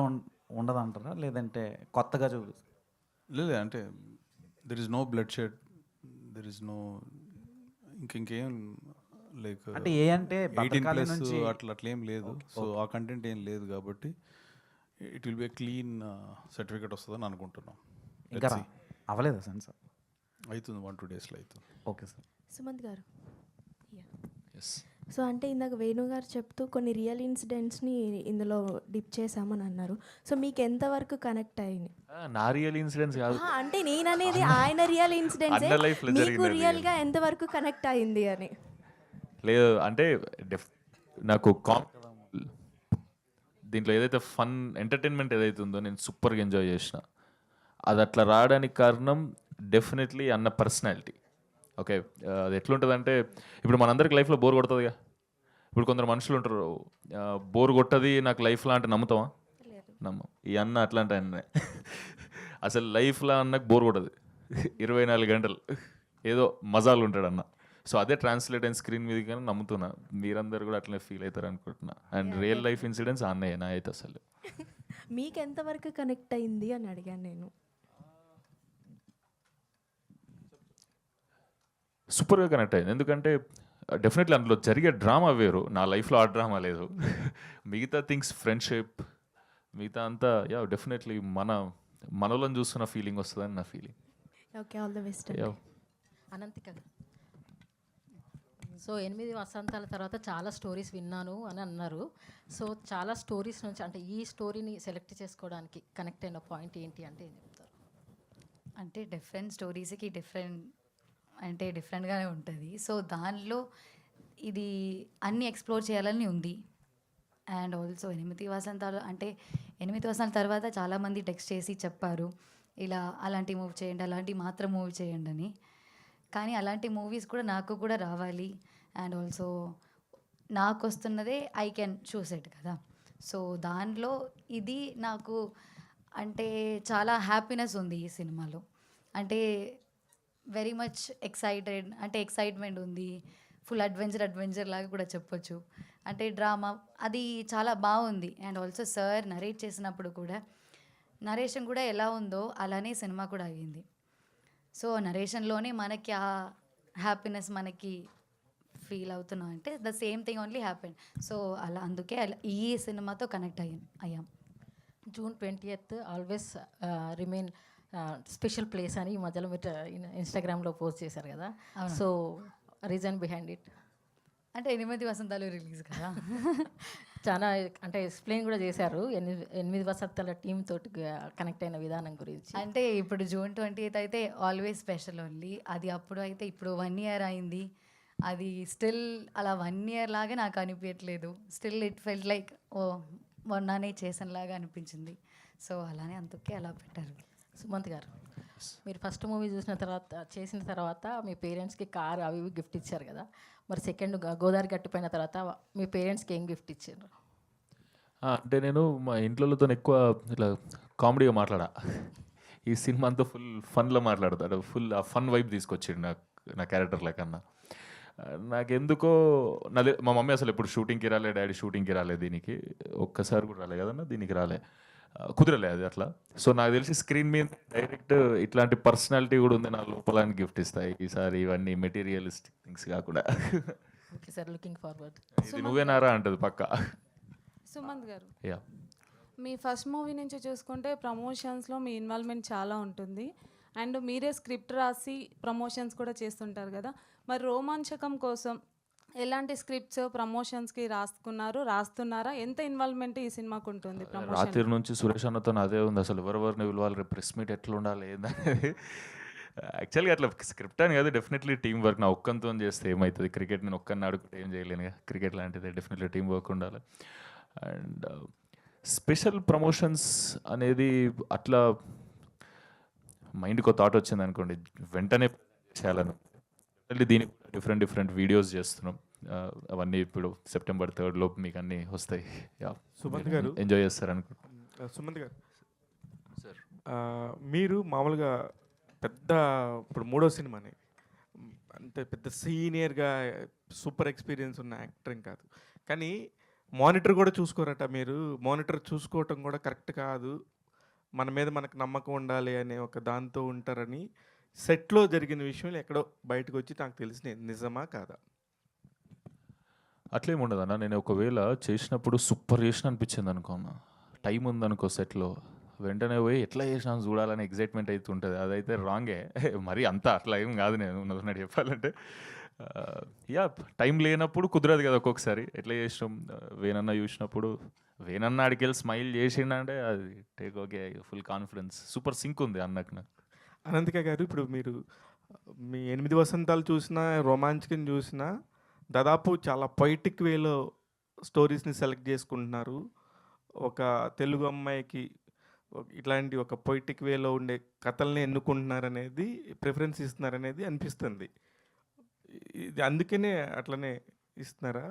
ఉండదంటారా, లేదంటే కొత్తగా లేదు, అంటే there is no blood shed, there is no ఇంకేం లైక్ అంటే ఏ అంటే 18+ అట్లా ఏం లేదు. సో ఆ కంటెంట్ ఏం లేదు కాబట్టి it will be clean certificate వస్తుందని అనుకుంటున్నాం. ఇంకా అవ్వలేదా సార్? అవుతుంది, 1-2 డేస్లో అవుతుంది. Okay sir. సుమంత్ గారు, సో అంటే ఇందాక వేణు గారు చెప్తూ కొన్ని రియల్ ఇన్సిడెంట్స్ని ఇందులో డిప్ చేసామని అన్నారు. సో మీకు ఎంతవరకు కనెక్ట్ అయింది? నా రియల్ ఇన్సిడెంట్స్ కాదు, అంటే నేను అనేది ఆయన రియల్ ఇన్సిడెంట్స్ మీకు రియల్గా ఎంతవరకు కనెక్ట్ అయింది అని. లేదు అంటే నాకు దీంట్లో ఏదైతే ఫన్ ఎంటర్టైన్మెంట్ ఏదైతే ఉందో నేను సూపర్గా ఎంజాయ్ చేసిన. అది అట్లా రావడానికి కారణం డెఫినెట్లీ అన్న పర్సనాలిటీ. ఓకే, అది ఎట్లుంటుందంటే ఇప్పుడు మనందరికి లైఫ్లో బోర్ కొడుతుందిగా. ఇప్పుడు కొందరు మనుషులు ఉంటారు, బోర్ కొట్టది నాకు లైఫ్లో అంటే నమ్ముతామా? నమ్మం. ఈ అన్న అట్లాంటి అన్న అసలు లైఫ్లో అన్నకు బోర్ కొట్టదు 24 గంటలు ఏదో మజాలు ఉంటాడు అన్న. సో అదే ట్రాన్స్లేట్ అయిన స్క్రీన్ మీద కానీ నమ్ముతున్నా మీరందరూ కూడా అట్లనే ఫీల్ అవుతారు అనుకుంటున్నా. అండ్ రియల్ లైఫ్ ఇన్సిడెంట్స్ అన్నయ్య నా అయితే అసలు మీకు ఎంతవరకు కనెక్ట్ అయింది అని అడిగాను నేను. సూపర్గా కనెక్ట్ అయింది. ఎందుకంటే డెఫినెట్లీ అందులో జరిగే డ్రామా వేరు, నా లైఫ్లో ఆ డ్రామా లేదు. మిగతా థింగ్స్ ఫ్రెండ్షిప్ మిగతా అంతా యా డెఫినెట్లీ మనోళ్ళని చూస్తున్న ఫీలింగ్ వస్తుందని నా feeling. Okay, all the best. Ananthika so 8 వసంతాల తర్వాత చాలా స్టోరీస్ విన్నాను అని అన్నారు. సో చాలా స్టోరీస్ నుంచి అంటే ఈ స్టోరీని సెలెక్ట్ చేసుకోవడానికి కనెక్ట్ అయిన పాయింట్ ఏంటి అంటే ఏం చెప్తారు? అంటే డిఫరెంట్ స్టోరీస్కి డిఫరెంట్గానే ఉంటుంది. సో దానిలో ఇది అన్నీ ఎక్స్ప్లోర్ చేయాలని ఉంది. అండ్ ఆల్సో 8 వసంతాలు అంటే 8 వసంతాల తర్వాత చాలామంది టెక్స్ట్ చేసి చెప్పారు ఇలా అలాంటి మూవీ చేయండి, అలాంటి మాత్రం మూవీ చేయండి అని. కానీ అలాంటి మూవీస్ కూడా నాకు కూడా రావాలి. అండ్ ఆల్సో నాకు వస్తున్నదే ఐ కెన్ చూస్ ఇట్ కదా. సో దానిలో ఇది నాకు అంటే చాలా హ్యాపీనెస్ ఉంది ఈ సినిమాలో. అంటే వెరీ మచ్ ఎక్సైట్మెంట్ ఉంది. ఫుల్ అడ్వెంచర్ లాగా కూడా చెప్పొచ్చు. అంటే డ్రామా అది చాలా బాగుంది. అండ్ ఆల్సో సార్ నరేట్ చేసినప్పుడు కూడా నరేషన్ కూడా ఎలా ఉందో అలానే సినిమా కూడా అయ్యింది. సో నరేషన్లోనే మనకి ఆ హ్యాపీనెస్ మనకి ఫీల్ అవుతున్నాం అంటే the same thing only happen. So అందుకే ఈ సినిమాతో కనెక్ట్ అయ్యాం. June 20th always remain special place అని ఈ మధ్యలో మీరు ఇన్స్టాగ్రామ్లో పోస్ట్ చేశారు కదా. సో రీజన్ బిహైండ్ ఇట్ అంటే 8 వసంతాలు రిలీజ్ కదా. చాలా అంటే ఎక్స్ప్లెయిన్ కూడా చేశారు 8 వసంతాల టీమ్ తోటి కనెక్ట్ అయిన విధానం గురించి. అంటే ఇప్పుడు June 20th అయితే ఆల్వేస్ స్పెషల్ ఓన్లీ. అది అప్పుడు అయితే ఇప్పుడు 1 year అయింది. అది స్టిల్ అలా 1 year లాగా నాకు అనిపించట్లేదు. స్టిల్ ఇట్ ఫెల్ట్ లైక్ మొన్ననే చేసినలాగా అనిపించింది. సో అలానే అందుకే అలా పెట్టారు. సుమంత్ గారు, మీరు ఫస్ట్ మూవీ చేసిన తర్వాత మీ పేరెంట్స్కి కార్ అవి ఇవి గిఫ్ట్ ఇచ్చారు కదా. మరి సెకండ్ గోదావరి గట్టిపోయిన తర్వాత మీ పేరెంట్స్కి ఏం గిఫ్ట్ ఇచ్చారు? అంటే నేను మా ఇంట్లోతో ఎక్కువ ఇట్లా కామెడీగా మాట్లాడా. ఈ సినిమా అంతా ఫుల్ ఫన్లో మాట్లాడతాడు. ఫుల్ ఆ ఫన్ వైబ్ తీసుకొచ్చాడు నా క్యారెక్టర్ లేకన్నా. నాకెందుకో మా మమ్మీ అసలు ఎప్పుడు షూటింగ్కి రాలే, డాడీ షూటింగ్కి రాలే, దీనికి ఒక్కసారి కూడా రాలే కదన్నా, దీనికి రాలే, కుదరలే అది అట్లా. సో నాకు తెలిసి స్క్రీన్ మీద డైరెక్ట్ ఇట్లాంటి పర్సనాలిటీ కూడా ఉంది నా లోపల అని గిఫ్ట్ ఇస్తాయి ఈసారి. ఇవన్నీ మెటీరియలిస్టిక్ థింగ్స్ కాకుండా. Okay sir, looking forward. ఇది నువ్వేనారా అంటది పక్కా. సుమంత్ గారు, యా, మీ ఫస్ట్ మూవీ నుంచి చూసుకుంటే ప్రమోషన్స్లో మీ ఇన్వాల్వ్మెంట్ చాలా ఉంటుంది. అండ్ మీరే స్క్రిప్ట్ రాసి ప్రమోషన్స్ కూడా చేస్తుంటారు కదా. మరి రోమాంచకం కోసం ఎలాంటి స్క్రిప్ట్స్ ప్రమోషన్స్కి రాస్తున్నారా? ఎంత ఇన్వాల్వ్మెంట్ ఈ సినిమాకు ఉంటుంది? రాత్రి నుంచి సురేష్ అన్నతో అదే ఉంది. అసలు ఎవరెవరిని పిలవాలి, రేపు ప్రెస్ మీట్ ఎట్లా ఉండాలి ఏందనేది. యాక్చువల్గా అట్లా స్క్రిప్ట్ అని కాదు, డెఫినెట్లీ టీం వర్క్. నా ఒక్కంతో చేస్తే ఏమవుతుంది, క్రికెట్ నేను ఒక్కరిని ఆడుకుంటే ఏం చేయలేను. క్రికెట్ లాంటిది డెఫినెట్లీ టీం వర్క్ ఉండాలి. అండ్ స్పెషల్ ప్రమోషన్స్ అనేది అట్లా మైండ్కి ఒక థాట్ వచ్చింది అనుకోండి, వెంటనే చేయాలను. దీనికి డిఫరెంట్ వీడియోస్ చేస్తున్నాం. అవన్నీ ఇప్పుడు September 3rd లోపు మీకు అన్నీ వస్తాయి. సుమంత్ గారు ఎంజాయ్ చేస్తారు అనుకుంటున్నాను. సుమంత్ గారు సార్, మీరు మామూలుగా పెద్ద ఇప్పుడు 3వ సినిమాని అంటే పెద్ద సీనియర్గా సూపర్ ఎక్స్పీరియన్స్ ఉన్న యాక్టరింగ్ కాదు, కానీ మానిటర్ కూడా చూసుకోరట. మీరు మానిటర్ చూసుకోవటం కూడా కరెక్ట్ కాదు, మన మీద మనకు నమ్మకం ఉండాలి అనే ఒక దాంతో ఉంటారని సెట్లో జరిగిన విషయం ఎక్కడో బయటకు వచ్చి నాకు తెలిసిన నిజమా కాదా? అట్లేం ఉండదన్న. నేను ఒకవేళ చేసినప్పుడు సూపర్ చేసిన అనిపించింది అనుకోన్నా, టైం ఉందనుకో సెట్లో, వెంటనే పోయి ఎట్లా చేసినా చూడాలని ఎగ్జైట్మెంట్ అయితే ఉంటుంది. అదైతే రాంగే, మరి అంతా అట్లా ఏం కాదు. నేను ఉన్నది చెప్పాలంటే యా టైం లేనప్పుడు కుదరదు కదా ఒక్కొక్కసారి. ఎట్లా చేసినాం, వేనన్న చూసినప్పుడు వేనన్న ఆడికెళ్ళి స్మైల్ చేసిండంటే అది take okay, full confidence, super sync ఉంది అన్నకు నాకు. అనంతిక గారు, ఇప్పుడు మీరు మీ 8 వసంతాలు చూసినా, రోమాంచకం చూసినా, దాదాపు చాలా పొయిటిక్ వేలో స్టోరీస్ని సెలెక్ట్ చేసుకుంటున్నారు. ఒక తెలుగు అమ్మాయికి ఇట్లాంటి ఒక పొయిటిక్ వేలో ఉండే కథల్ని ఎన్నుకుంటున్నారనేది, ప్రిఫరెన్స్ ఇస్తున్నారనేది అనిపిస్తుంది. ఇది అందుకనే అట్లనే ఇస్తున్నారా,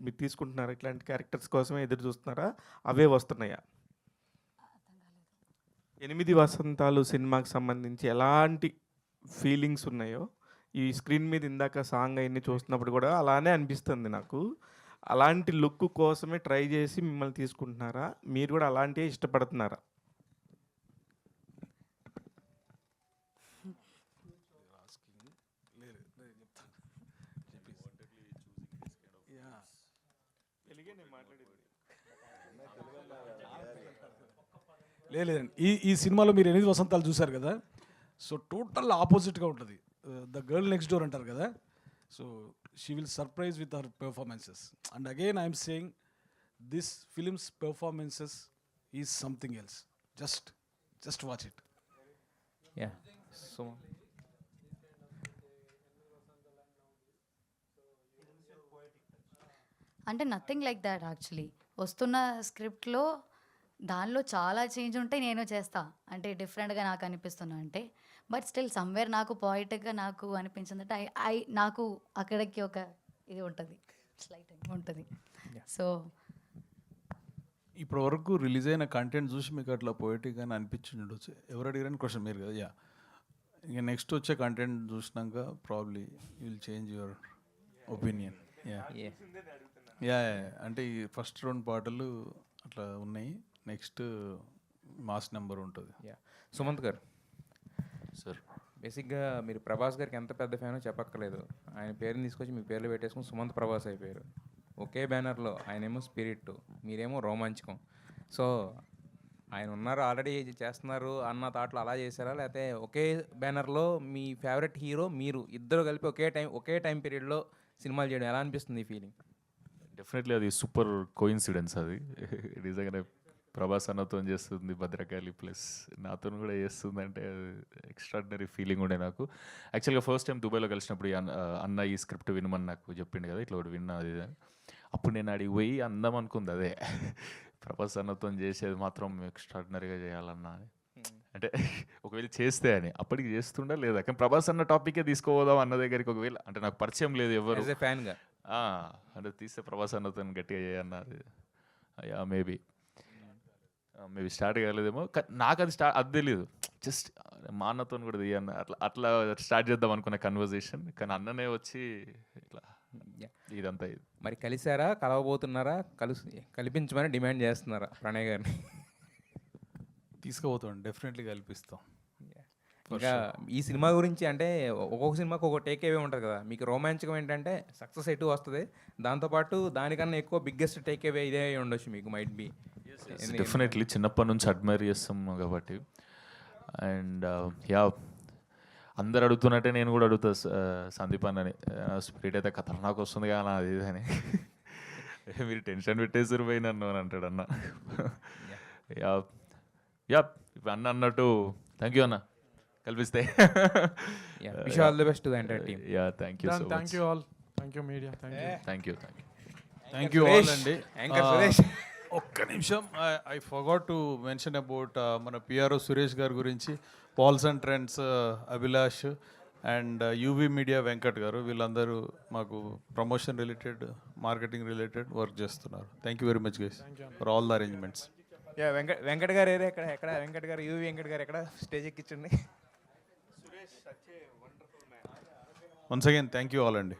మీరు తీసుకుంటున్నారా? ఇట్లాంటి క్యారెక్టర్స్ కోసమే ఎదురు చూస్తున్నారా, అవే వస్తున్నాయా? 8 వసంతాలు సినిమాకి సంబంధించి ఎలాంటి ఫీలింగ్స్ ఉన్నాయో ఈ స్క్రీన్ మీద ఇందాక సాంగ్ అవన్నీ చూస్తున్నప్పుడు కూడా అలానే అనిపిస్తుంది నాకు. అలాంటి లుక్ కోసమే ట్రై చేసి మిమ్మల్ని తీసుకుంటున్నారా? మీరు కూడా అలాంటివే ఇష్టపడుతున్నారా? లేదండి, ఈ సినిమాలో మీరు 8 వసంతాలు చూశారు కదా, సో టోటల్ ఆపోజిట్గా ఉంటుంది. ద గర్ల్ నెక్స్ట్ డోర్ అంటారు కదా, so she will surprise with our performances. And again I'm saying this films performances is something else. Just watch it. Yeah so అంటే నథింగ్ లైక్ దాట్ యాక్చువల్లీ. వస్తున్న స్క్రిప్ట్లో దానిలో చాలా change ఉంటే నేను చేస్తా, అంటే డిఫరెంట్గా నాకు అనిపిస్తున్నా అంటే. బట్ స్టిల్ సమ్వేర్ నాకు పాయిటిక్గా నాకు అనిపించిందంటే నాకు అక్కడికి ఒక ఇది ఉంటుంది, స్లైట్ ఉంటుంది. సో ఇప్పటి వరకు రిలీజ్ అయిన కంటెంట్ చూసి మీకు అట్లా పోయిటిక్ అని అనిపించి ఉండొచ్చు. ఎవరు అడిగారని క్వశ్చన్ మీరు కదా. యా, ఇక నెక్స్ట్ వచ్చే కంటెంట్ చూసినాక probably will change your opinion. Yeah అంటే ఈ ఫస్ట్ 2 పాటలు అట్లా ఉన్నాయి, నెక్స్ట్ మాస్ నెంబర్ ఉంటుంది. యా సుమంత్ గారు సార్, బేసిక్గా మీరు ప్రభాస్ గారికి ఎంత పెద్ద ఫ్యానో చెప్పక్కర్లేదు. ఆయన పేరుని తీసుకొచ్చి మీ పేర్లు పెట్టేసుకుని సుమంత్ ప్రభాస్ అయిపోయారు. ఒకే బ్యానర్లో ఆయనేమో స్పిరిట్, మీరేమో రోమాంచకం. సో ఆయన ఉన్నారు, ఆల్రెడీ చేస్తున్నారు అన్న థాట్లో అలా చేశారా, లేకపోతే ఒకే బ్యానర్లో మీ ఫేవరెట్ హీరో మీరు ఇద్దరు కలిపి ఒకే టైం పీరియడ్లో సినిమాలు చేయడం ఎలా అనిపిస్తుంది ఈ ఫీలింగ్? డెఫినెట్లీ అది సూపర్ కోయిన్సిడెన్స్. అది నిజంగానే ప్రభాస్ అన్నతో చేస్తుంది భద్రకాళి ప్లస్ నాతో కూడా చేస్తుంది అంటే ఎక్స్ట్రాడినరీ ఫీలింగ్ ఉండే నాకు. యాక్చువల్గా ఫస్ట్ టైం దుబాయ్లో కలిసినప్పుడు అన్న ఈ స్క్రిప్ట్ వినమని నాకు చెప్పిండు కదా, ఇట్లా ఒకటి విన్నా అది. అప్పుడు నేను అడిగి పోయి అందం అనుకుంది అదే, ప్రభాస్ అన్నతో చేసేది మాత్రం ఎక్స్ట్రాడినరీగా చేయాలన్నా అని. అంటే ఒకవేళ చేస్తే అని అప్పటికి చేస్తుండా లేదా, కానీ ప్రభాస్ అన్న టాపికే తీసుకోపోదాం అన్న దగ్గరికి ఒకవేళ అంటే నాకు పరిచయం లేదు ఎవరు ఫ్యాన్గా, అంటే తీస్తే ప్రభాస్ అన్నతో గట్టిగా చేయన్నది. మేబీ స్టార్ట్ కాలేదేమో, నాకు అది అది తెలియదు. జస్ట్ మా అన్నతో కూడా తీయన్న అట్లా స్టార్ట్ చేద్దాం అనుకున్న కన్వర్జేషన్, కానీ అన్ననే వచ్చి ఇట్లా ఇదంతా ఇది. మరి కలిసారా, కలవబోతున్నారా, కల్పించమని డిమాండ్ చేస్తున్నారా ప్రణయ్ గారిని? తీసుకుపోతాం, డెఫినెట్లీ కల్పిస్తాం. ఇంకా ఈ సినిమా గురించి అంటే ఒక్కొక్క సినిమాకి ఒక టేక్ అవే ఉంటుంది కదా, మీకు రోమాంచకం ఏంటంటే సక్సెస్ ఎటు వస్తుంది, దాంతోపాటు దానికన్నా ఎక్కువ బిగ్గెస్ట్ టేక్ అవే ఇదే ఉండొచ్చు మీకు, మైట్ బి. డెఫినెట్లీ చిన్నప్పటి నుంచి అడ్మైర్ చేస్తాం కాబట్టి. అండ్ యా, అందరు అడుగుతున్నట్టే నేను కూడా అడుగుతా సందీప్ అన్నని, స్పిరిట్ అయితే ఖతర్నాక్ వస్తుంది కానీ అది ఇది అని. మీరు టెన్షన్ పెట్టేసారు పోయి నన్ను అని అంటాడు అన్న. యా యా అన్న అన్నట్టు థ్యాంక్ యూ అన్న, కల్పిస్తే. Wish all the best to the entire team. Yeah thank you so much. Thank you all, thank you media, thank you thank you all అండి. సురేష్, ఒక్క నిమిషం, I forgot to mention about మన PRO Suresh గారి గురించి. Pals and Trends Abhilash and UV media Venkat garu, వీళ్ళందరూ మాకు promotion related, marketing related work చేస్తున్నారు. Thank you very much guys for all the arrangements. Yeah Venkat garu ఎక్కడ వెంకట్ గారు, యూవీ వెంకట్ గారు ఎక్కడ, స్టేజ్ ఎక్కించండి. Once again thank you all అండి.